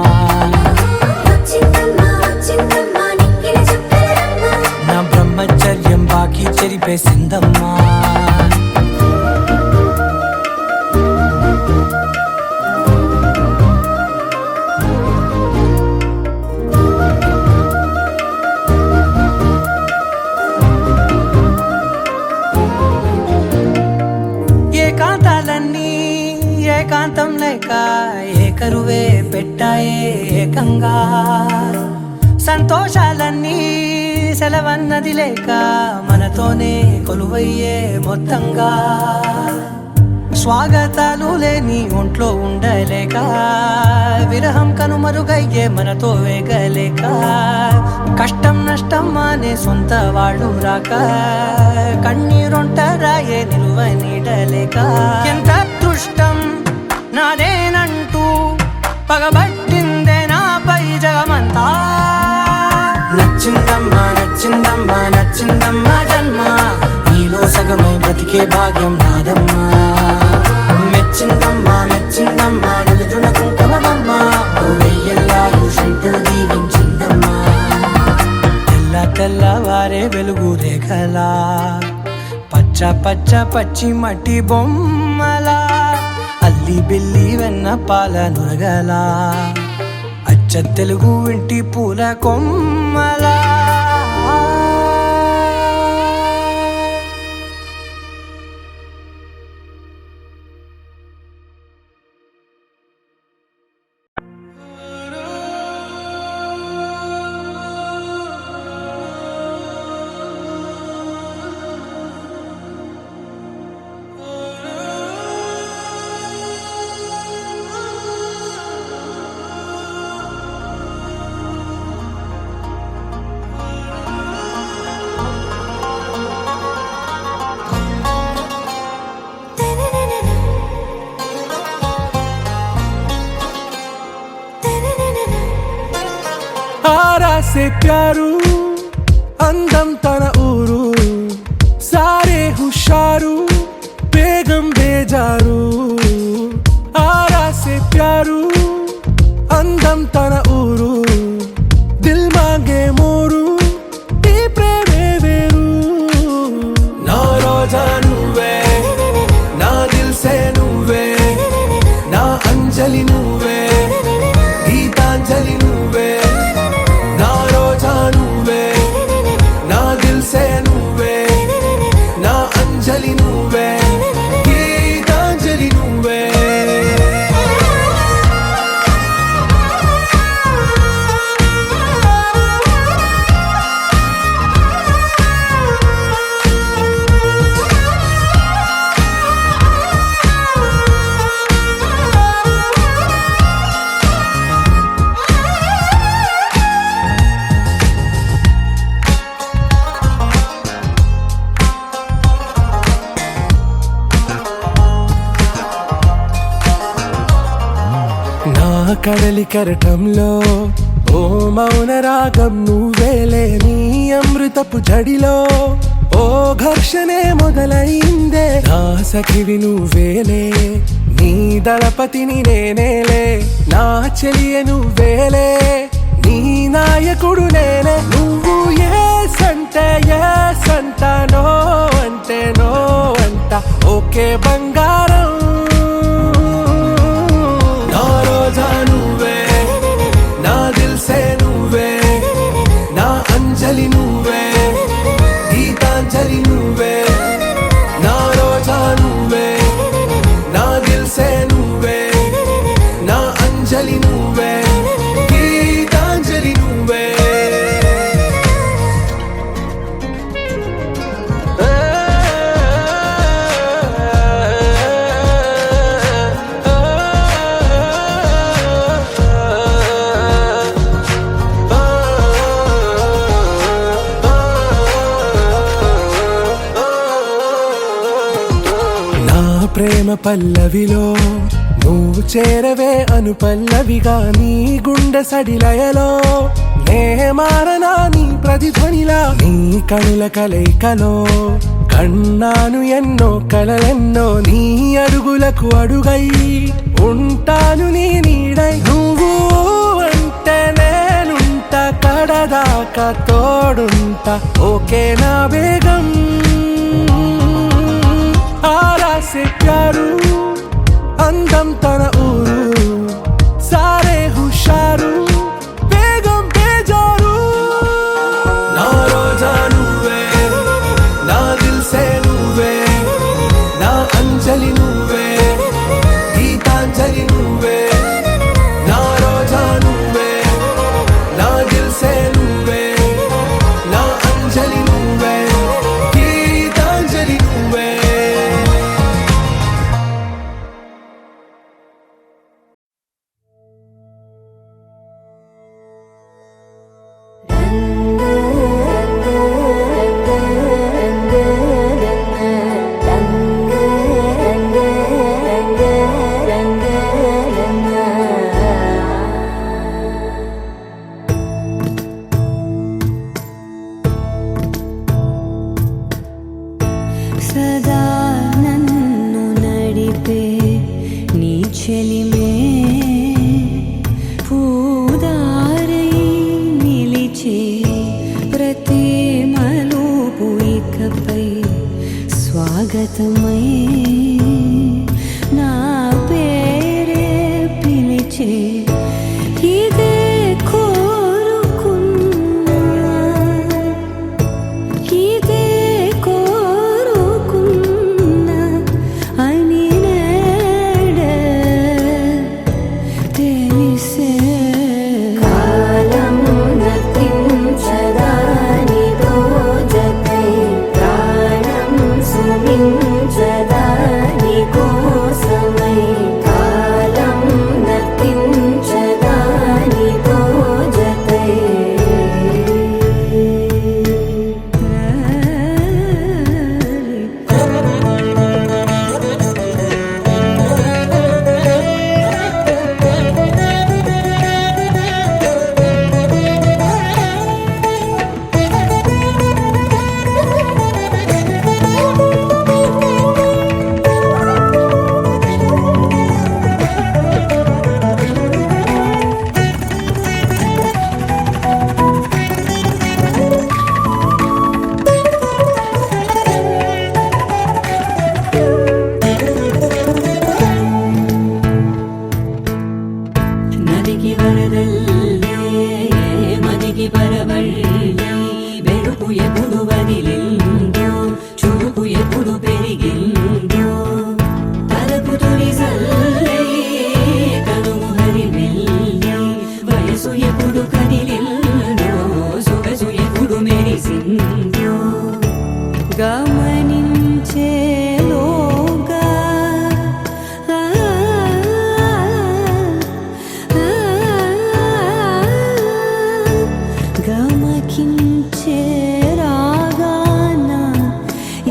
వచ్చిందమ్మ వచ్చిందమ్మ నిక్కిన చుక్కలమ్మ నా బ్రహ్మచర్యం బాకీ చెరిపేసిందమ్మా ఏకాంతాలన్నీ ఏకాంతం లేక ఏకరువే పెట్టాయే ఏకంగా సంతోషాలన్నీ సెలవన్నది లేక మనతోనే కొలువయ్యే మొత్తంగా స్వాగతాలు లేని ఒంట్లో ఉండలేక విరహం కనుమరుగయ్యే మనతో వేగలేక కష్టం నష్టం అనే సొంత వాళ్ళు రాక కన్నీరొంటరాయే నిలువ నీడలేక ఎంత అదృష్టం నాదేనంటూ పగబట్టిందే నాపై జగమంతా నచ్చిందమ్మా నచ్చిందమ్మా నచ్చిందమ్మా జన్మ నీలో సగమై బ్రతికే భాగ్యం నాదమ్మా మెచ్చిందమ్మా మెచ్చిందమ్మా నిలుచున కుంకుమమ్మా వెయ్యల్లాగు శంకులు దీవించిందమ్మా తెల్లవారే వెలుగు రేఖలా పచ్చ పచ్చ పచ్చి మట్టి బొమ్మలా అల్లి బిల్లి వెన్న పాల నురగలా అచ్చ తెలుగు ఇంటి పూల కొమ్మలా आरा से प्यारू అందం తన ఊరు సారే హుషారు బేగం బేజారు ఆరా సే ప్యారు అందం తన ఊరు దిల్ మాంగే మోరు ఈ ప్రేమే వేరు నా రోజా నువ్వే నా దిల్ సే నువ్వే నా అంజలి నువ్వే గీతాంజలి నువ్వే నా రోజా నువ్వే నా దిల్ సే నువ్వే కడలి కెరటంలో ఓ మౌన రాగం నువ్వేలే, నీ అమృతపు జడిలో ఓ ఘర్షణే మొదలైందే. నా సఖివి నువ్వేలే, నీ దళపతిని నేనేలే, నా చెలియ నువ్వేలే, నీ నాయకుడు నేనే. నువ్వు ఏ సంట నో అంటే నో అంట, ఓకే బంగారం. నా రోజా నువ్వే, నా దిల్సే నువ్వే, నా అంజలి నువ్వే, గీతాంజలి నువ్వే. నా రోజా నువ్వే, నా దిల్సే నువ్వే, నా అంజలి నువ్వే, గీతాంజలి నువ్వే. ప్రేమ పల్లవిలో నువ్వు చేరవే అను పల్లవిగా, నీ గుండె సడిలయలో నే మారనా నీ ప్రతిధ్వనిలా. నీ కనుల కలయికలో కన్నాను ఎన్నో కలలెన్నో, నీ అడుగులకు అడుగై ఉంటాను నీ నీడై. నువ్వు అంటే నేనుంట కడదాకా తోడుంట, ఓకే నా బేగం. आरा से प्यारू అందం తన ఊరు, సారే హుషారు బేగం బేజారు. నా రోజా నువ్వే, నా దిల్సే నువ్వే, నా అంజలి నువ్వే, గీతాంజలి నువ్వే. నా రోజా నువ్వే, నా దిల్సే నువ్వే, నా అంజలి నువ్వే, గీతాంజలి నువ్వే. సదా నన్ను నడిపే నీ చెలిమే, పూదారై నిలిచే ప్రతి మలుపు ఇకపై స్వాగతమై నా పేరే పిలిచే. ఇదే కోరుకున్నా, ఇదే కోరుకున్నా అని నేడే తెలిసే. కాలం నతించదా నీతో జతై, ప్రాణం సుమించదా నీ కోసమై. కాలం నతించదా నీతో జతై. నదికి వరదల్లే మదికి పరవళ్ళే, మెరుపు ఎప్పుడు వదిలిందో, చురుకు ఎప్పుడు పెరిగిందో. తలపు తొలి సల్లే కనుము హరిమెల్లే, వయసు ఎప్పుడు కదిలిందో, సొగసు ఎప్పుడు మెరిసిందో. గమనించేలోగా గమకించే రాగాన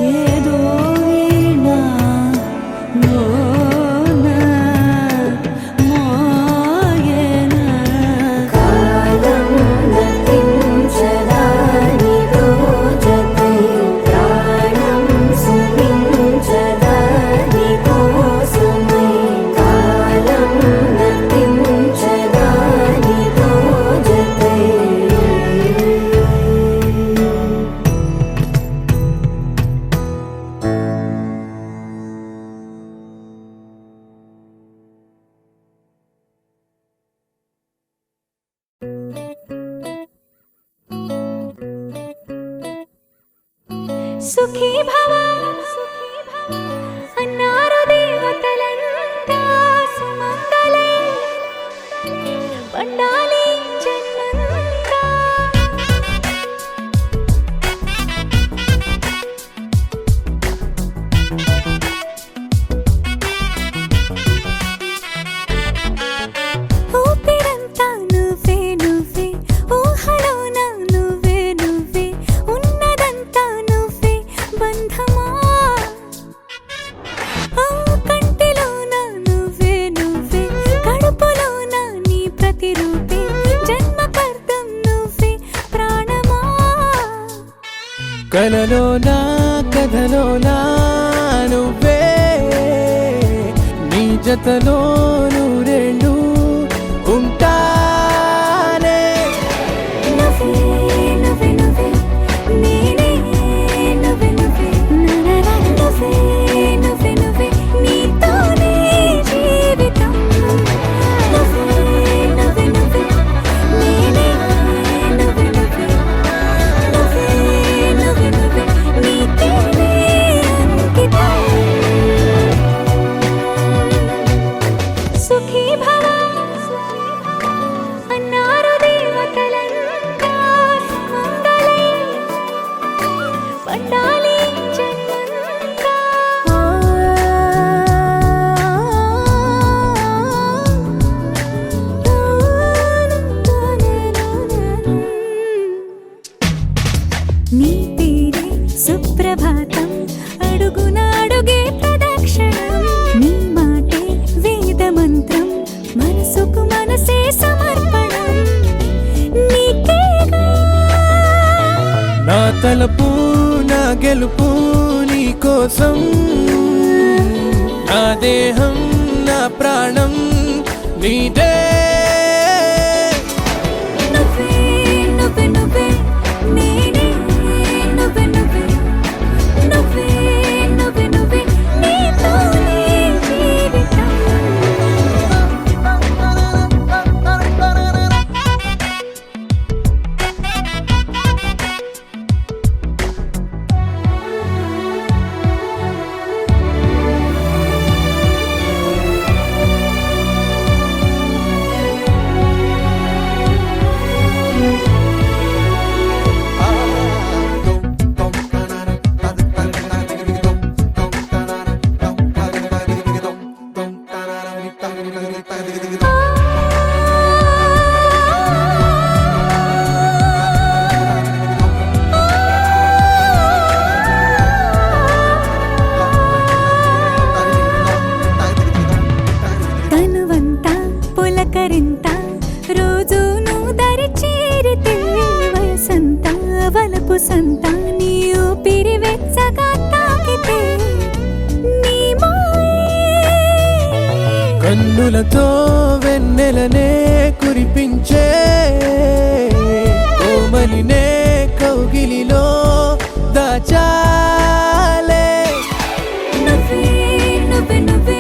ఏదో వీణా మోన మోయే. సుఖీ భవ అన్నారు దేవతలంతా సుమంగళే పండాలి జన్మంతా. ఊపిరంతా నువ్వే నువ్వే ఊహలోన నువ్వే నువ్వే ఉన్నదంతా నువ్వే బంధమా. కంటిలోన నువ్వే నువ్వే కడుపులోన నీ ప్రతిరూపే జన్మకర్తం నువ్వే ప్రాణమా. కలలోనా కథలోనా నువ్వే నీ జతలో నూరేళ్ళు ఉంటానే. నువ్వే నువ్వే నువ్వే నేనే నువ్వే నువ్వే నువ్వే నువ్వే నువ్వే నీతోనే జీవితం. నువ్వే నువ్వే నువ్వే నేనే నువ్వే నువ్వే నువ్వే నువ్వే నువ్వే నీతోనే అంకితం. సుఖీ భవ అన్నారు దేవతలంతా సుమంగళే పండాలి జన్మంతా. నీ పేరే సుప్రభాతం అడుగున అడుగే ప్రదక్షిణం. నీ మాటే వేదమంత్రం మనసుకు మనసే సమర్పణం. నీకేగా నా తలపు నా గెలుపు నీ కోసం నా దేహం నా ప్రాణం నీదే. నువ్వే నువ్వే నువ్వే నేనే నువ్వే నువ్వే నువ్వే నువ్వే నువ్వే నీతోనే జీవితం. తనువంతా పులకరింత రోజు నువ్వు దరి చేరితే వయసంతా వలపు సంత నీ ఊపిరి వెచ్చగా తాకితే నీ మాయే కన్నులతో వెన్నెలనే కురిపించే కోమలినే కౌగిలిలో దాచాలే. నువ్వే నువ్వే నువ్వే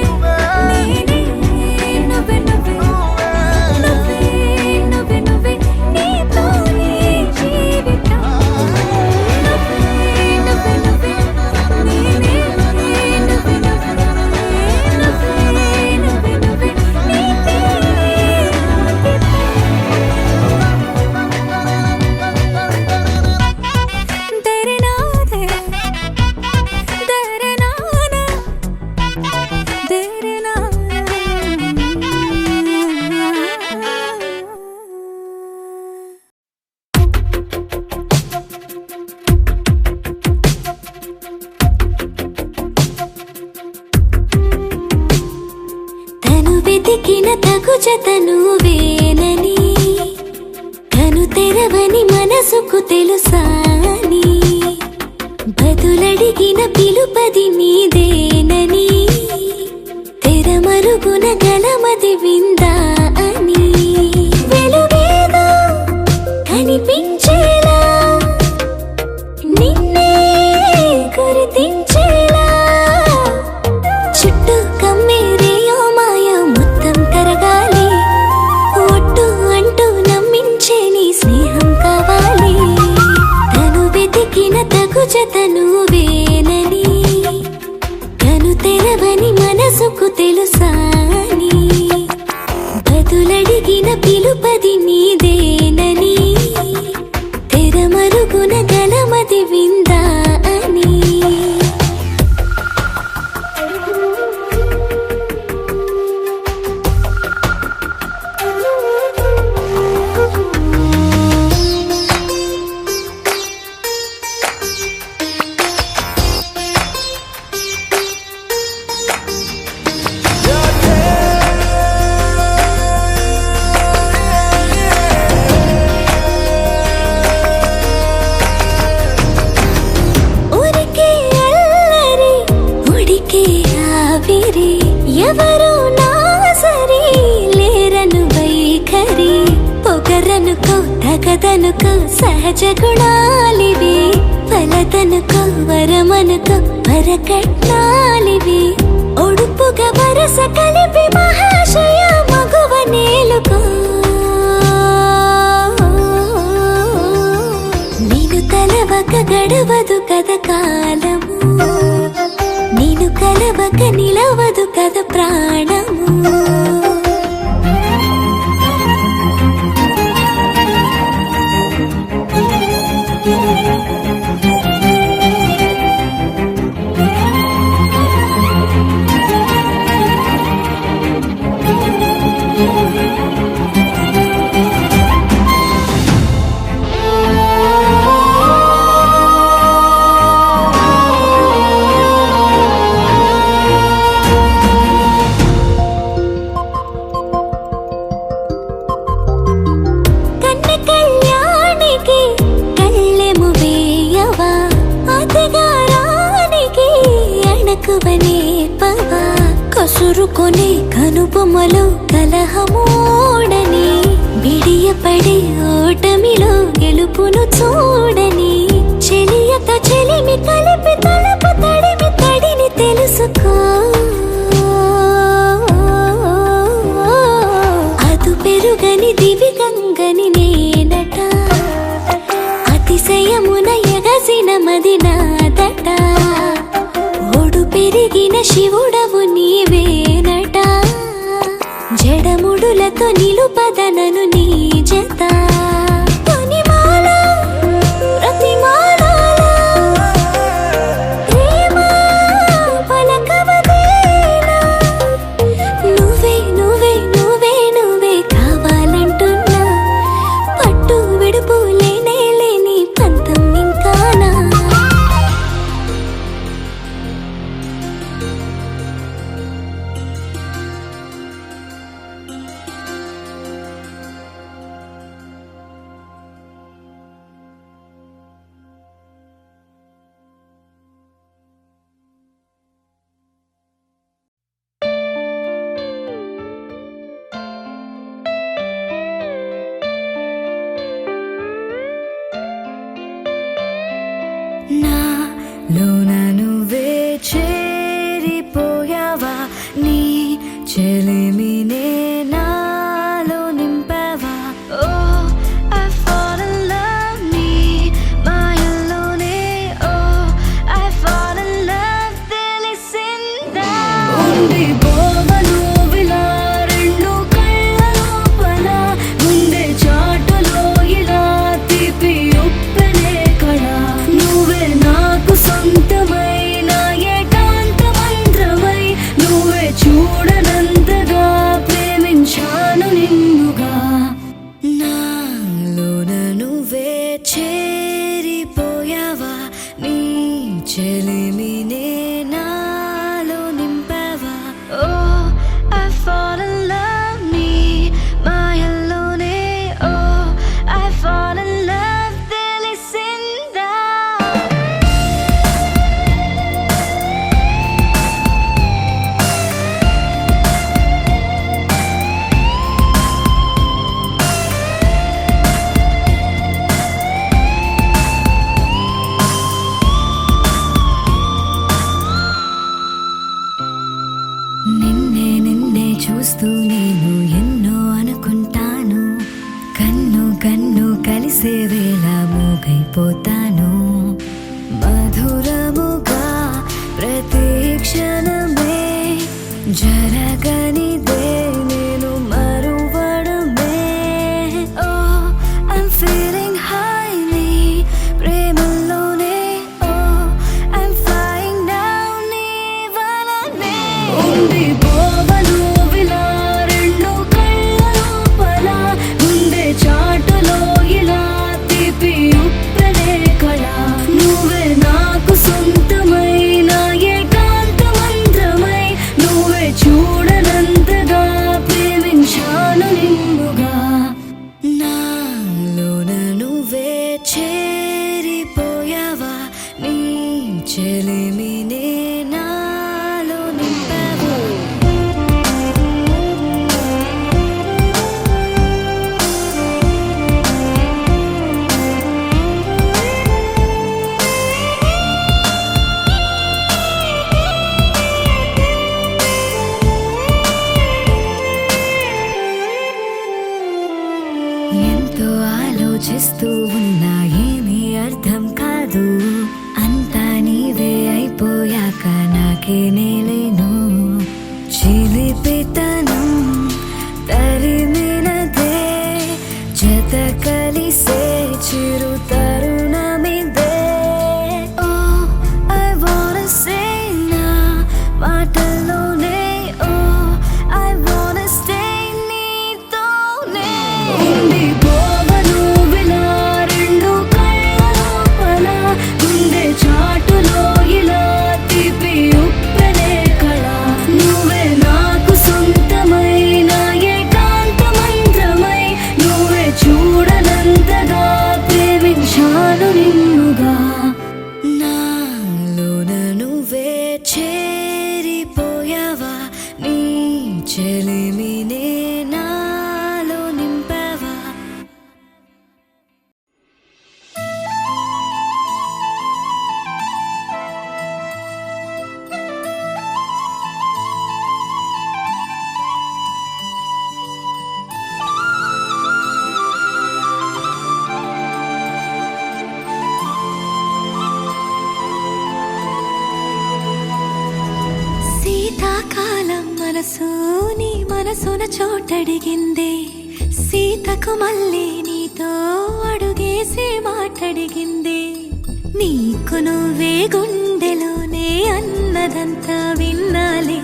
నేనే నువ్వే నువ్వే నువ్వే నువ్వే నువ్వే నీతోనే జీవితం. నువ్వే నువ్వే నువ్వే నేనే నువ్వే నువ్వే నువ్వే నువ్వే నువ్వే నీకే దరనాదే దరనానా తను వెతికిన తగు జత నువ్వేనని తను తెరవని మనసుకు తెలుసాని బదులడిగిన పిలుపది నీదేనని తెరమరుగున గలమది విందా అని వెలుగేదో కనిపించేలా నిన్నే గుర్తించేలా చుట్టూ కమ్మేరేయో మాయ మొత్తం కరగాలి ఒట్టు అంటూ నమ్మించే నీ స్నేహం కావాలి తను వెతికిన తగు జత నువ్వేనని కను తెరవని మనసుకు తెలుసాని బదులడిగిన పిలుపది నీదేనని తెరమరుగున గలమది విందా అని ఎవరు నా సరి లేరను వైఖరి పొగరనుకో తగదనుకో సహజ గుణాలివి ఫలదనుకో వరమనుకో వరకట్నాలివి ఒడుపుగా వరస కలిపి మహాశయ మగువ నేలుకో నీను తలవక గడవదు కథ కాలము నీను కలవక నిలవదు కథ ప్రాణము కసురుకొనే కనుబొమ్మలో కలహమూడని బిడియపడే ఓటమిలో గెలుపును చూడని చెలియత చెలిమి కలిపి తలపు తడిమి తడిని తెలుసుకో అదు పెరుగని దివి గంగని నేనట అతిశయమున ఎగసిన మది నాదట పెరిగిన శివుడవు నీవేనట జడముడులతో నిలుపదనను నీ జత తొనిమాల ప్రతిమాలాల ప్రేమ పలకవదేనా నువ్వే నువ్వే నువ్వే నువ్వే కావాలంటున్నా పట్టు విడుపు లేనే లేని పంతం ఇంకానా నాలోన నువ్వే చేరిపోయావా నీ చెలిమినే నాలో నింపావా ఓ I fall in love నీ మాయలోనే ఓ I fall in love తెలిసిందా ఉండిపోవను విలా రెండు కళ్ళ లోపల ముందే చాటులో ఇలా తీపి ఉప్పెనే కళ నువ్వే నాకు సొంతమైన ఏకాంత మంత్రమై నువ్వే చూడనంతగా ప్రేమించాను నిన్నుగా నాలోన నువ్వే చేరిపోయావా నీ చెలిమినే నాలో నింపావా ఓ I fall in love నీ మాయల్లోనే ఓ I fall in love తెలిసిందా జరగనిదే నేను మరువడమే. Oh, I'm feeling high నీ ప్రేమలోనే. Oh, I'm flying down నీ వలనే. ఉండిపోవను విలా రెండు కళ్ళ లోపల, గుండె చాటులో ఇలా తీపి ఉప్పెనే కళ. నువ్వే నాకు సొంతమైన ఏకాంత మంత్రమై, నువ్వే చూడనంతగా ప్రేమించాను నిన్నుగా. నాలోన నువ్వే చేరిపోయావా, నీ చెలిమినే నాలో నింపావా. ఎంతో ఆలోచిస్తూ ఉన్నా ఏమీ అర్థం కాదు. అంతా నీవే అయిపోయాక నాకే నేలేను. చిలిపితనం తరిమినదే, జత కలిసే చిరు తరుణమిదే. Oh, I wanna say నా మాటల్లోనే. Oh, I wanna stay నీతోనే. ఉండిపోవను విలా రెండు కళ్ళ లోపల, గుండె చాటులో ఇలా తీపి ఉప్పెనే కళ. నువ్వే నాకు సొంతమైన ఏకాంత మంత్రమై, నువ్వే చూడనంతగా ప్రేమించాను నిన్నుగా. నాలోన నువ్వే చేరిపోయావా, నీ చెలిమినే నాలో నింపావా. శీతాకాలం మనసు నీ మనసున చోటడిగిందే. సీతకు మళ్ళీ నీతో అడుగేసి మాటడిగిందే. నీకు నువ్వే గుండెలోనే అన్నదంతా విన్నాలే.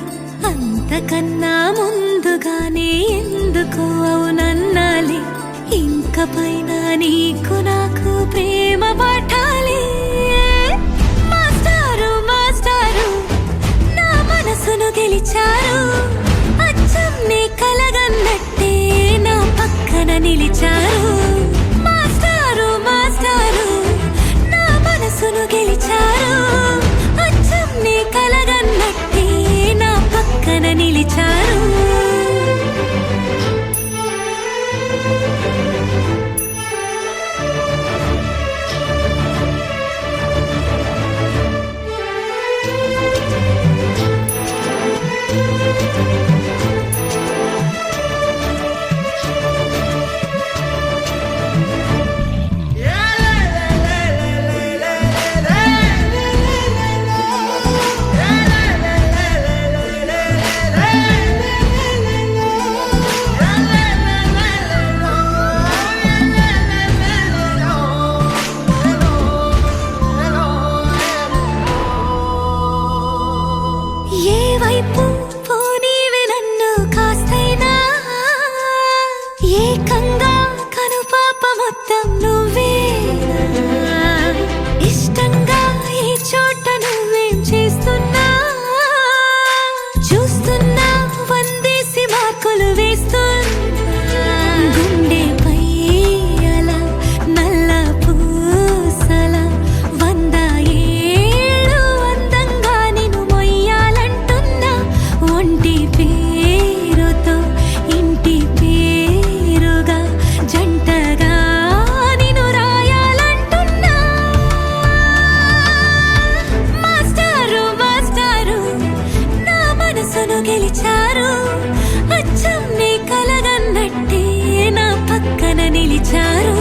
అంతకన్నా ముందుగానే ఎందుకు అవునన్నాలే. ఇంక పైన నీకు నాకు ప్రేమ పాఠాలే. మాస్టారు మాస్టారు నా మనసును గెలిచారు. అచ్చం నీ కలగన్నట్టే నా పక్కన నిలిచారు. మాస్టారు మాస్టారు నా మనసును గెలిచారు. అచ్చం నీ కలగన్నట్టే నా పక్కన నిలిచారు. ఏ వైపు పోనీవి నన్ను కాస్తైనా, ఏకంగా కనుపాప మొత్తం నువ్వే. ఇష్టంగా ఈ చోట నువ్వేం చేస్తున్నా, చూస్తున్నా వందేసి మార్కులు వేస్తున్నా. గుండెపై అలా నల్ల పూసల 100 ఏళ్ళు అందంగా నిన్ను మొయ్యాలంటున్నా. ఒంటి పేరుతో ఇంటి పేరుగా జంటగా నిన్ను రాయాలంటున్నా. మాస్టారు మాస్టారు నా మనసును గెలిచారు. అచ్చం నీ కలగన్నట్టే నా పక్కన నిలిచారు.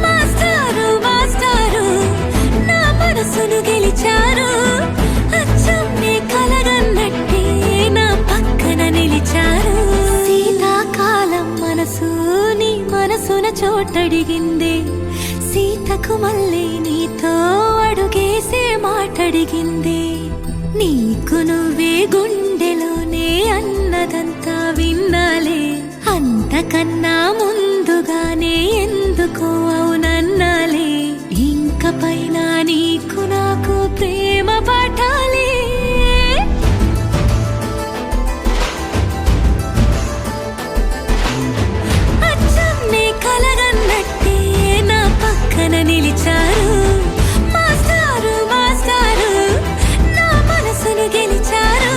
మాస్టారు మాస్టారు నా మనసును గెలిచారు. అచ్చం నీ కలగన్నట్టే నా పక్కన చోటడిగిందే సీతకు మళ్ళీ నీతో అడుగేసే మాటడిగిందే నీకు నువ్వే గుండెలోనే అన్నదంతా విన్నాలే అంతకన్నా ముందుగానే ఎందుకో అవునన్నాలే ఇంక పైన నీకు నాకు ప్రేమ పాఠాలే అచ్చమ్మే కలగన్నట్టే నా పక్కన నిలిచారు మాస్టారు మాస్టారు నా మనసును గెలిచారు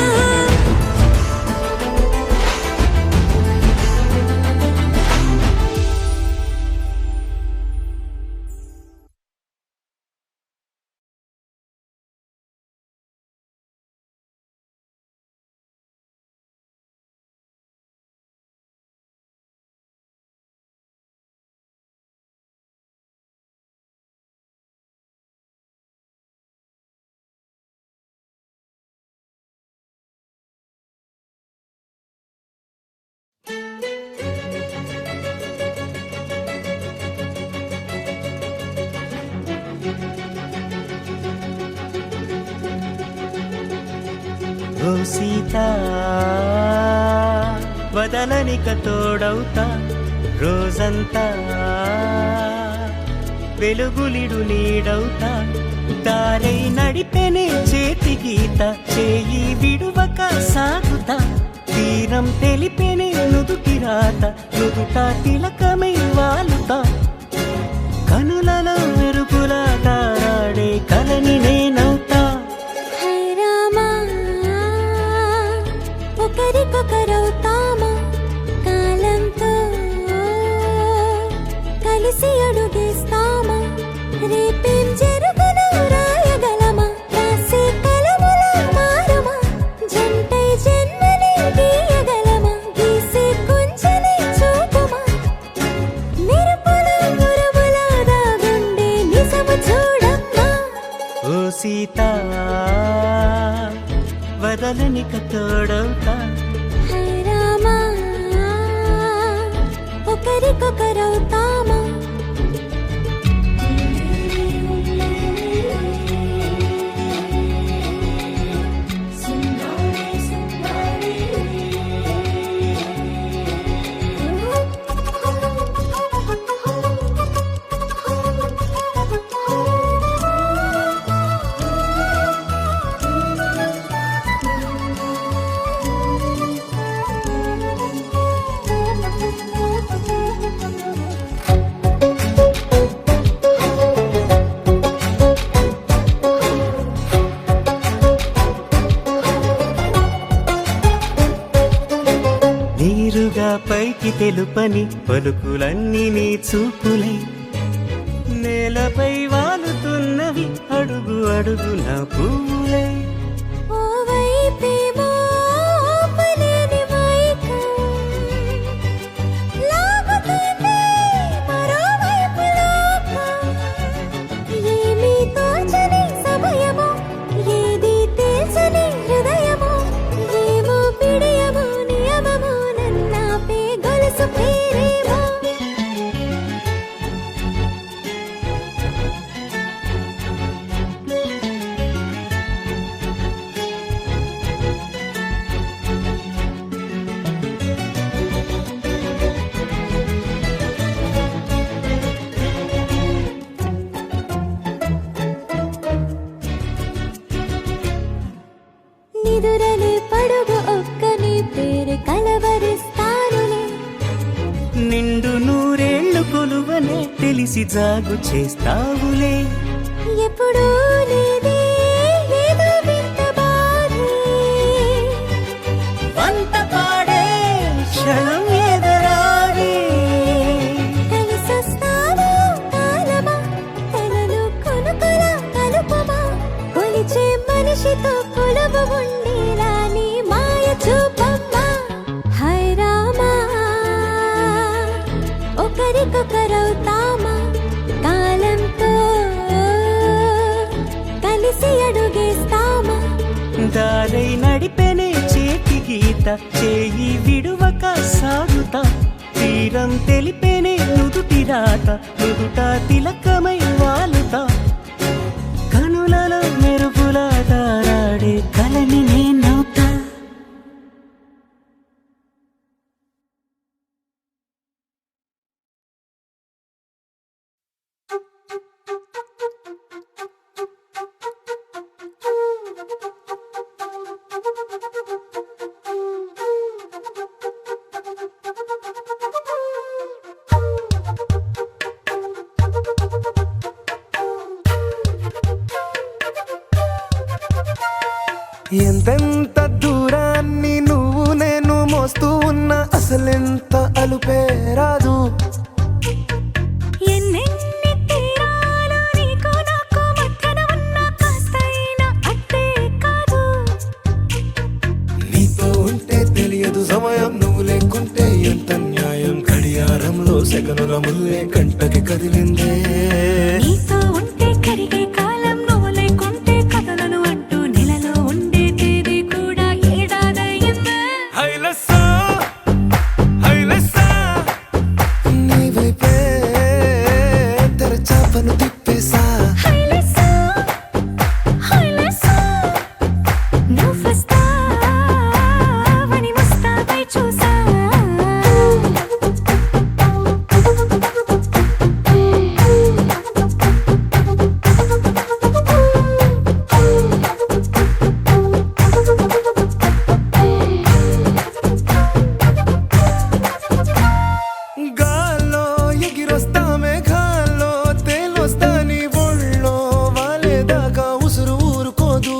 ఓ సీత వదలనిక తోడవుతా రోజంతా వెలుగులిడు నీడవుతా దారై నడిపెనే చేతి గీత చేయి విడువక సాగుతా తీరం తెలిపెనే నుదుటి రాత నుదుట తిలకమై వాలుతా కనులలో మెరుపులా తారాడే కలని నేనవుతా ఒకరికొకరవుతామా కాలంతో కలిసి అడుగేస్తామా రేపేం జరుగునో రాయగలమా రాసే కలములా మారుమా జంటై జన్మని గీయగలమా గీసే కుంచని చూపుమా మెరుపుల మురుముల దాగుండే నిజము చూడమ్మా ఓ సీత వదలనిక తోడవుతా హై రామా ఒకరికొకరవుతామా నీరుగా పైకి తెలుపని పలుకులన్నీ నీ చూపులై నేలపై వాలుతున్నవి అడుగు అడుగున పువ్వులై ఓ వైపేమో ఆపలేని మైకం లాగుతుంది మరోవైపు లోకం ఏమీ తోచని సమయమో ఏది తేల్చని హృదయమో ఏమో పిడియమో నియమమో నన్నాపే గొలుసు పేరేమో నిదురలే పడుగు ఒక్కని పేరు కలవరిస్తానులే నిండు నూరేళ్లు కొలువనే తెలిసి జాగు చేస్తావులే ఎప్పుడూ లేదే ఏదో వింత బాధే వంత పాడే క్షణం ఎదురాడే కలిసొస్తావో కాలమా కలలు కొనుకొల కలుపమా కొలిచే మనిషితో కొలువు ఉండేలా నీ మాయ చూపమ్మా హై రామా ఒకరికొకరవుతామా కాలంతో కలిసి అడుగేస్తామా దారై నడిపెనే చేతి గీత చేయి విడువక సాగుతా తీరం తెలిపేనే నుదుటి రాత నుదుట తిలకమై వాలుతా కనులలో మెరుపుల తారాడే కలని నేనవుతా ఎంతెంత దూరాన్ని నువ్వు నేను మోస్తూ ఉన్నా అసలెంత అలుపే రాదు ఎన్నెన్ని తీరాలు నీకు నాకు మధ్యన ఉన్న కాస్తైనా అట్టే కాదు నీతో ఉంటే తెలియదు సమయం నువ్వు లేకుంటే ఎంత న్యాయం గడియారంలో సెకనుల ముల్లే కంటకి కదిలిందే నీతో ఉంటే కరిగే కాలం నువ్వు లేకుంటే కథలను అంటూ నెలలో ఉండే తేదీ కూడా ఏడాదయ్యిందే హైలసా హైలసా నీ వైపే తెరచాపను తిప్పేసా హైలెస్సా హైలెస్సా నువ్వు వస్తావని ముస్తాబై చూసా గాల్లో ఎగిరొస్తా మేఘాల్లో తేలొస్తా నీ ఒళ్ళో వాలేదాకా ఉసురు ఊరుకోదు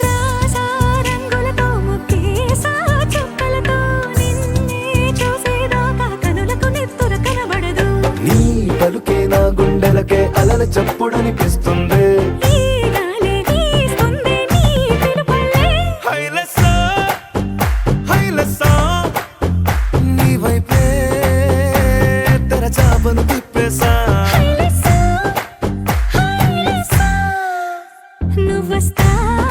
రాజా రంగులతో ముగ్గేసా చుక్కలతో నిన్నే చూసేదాకా కనులకు నెత్తుర కనబడదు నీ పలుకే నా గుండెలకే అలల చప్పుడనిపిస్తుంది ఈ గాలి వీస్తుంది నీ పిలుపులే హైలసా హైలసా నీ వైపే తెరచాపను తిప్పేసా హైలెస్సా హైలెస్సా నువ్వు వస్తావని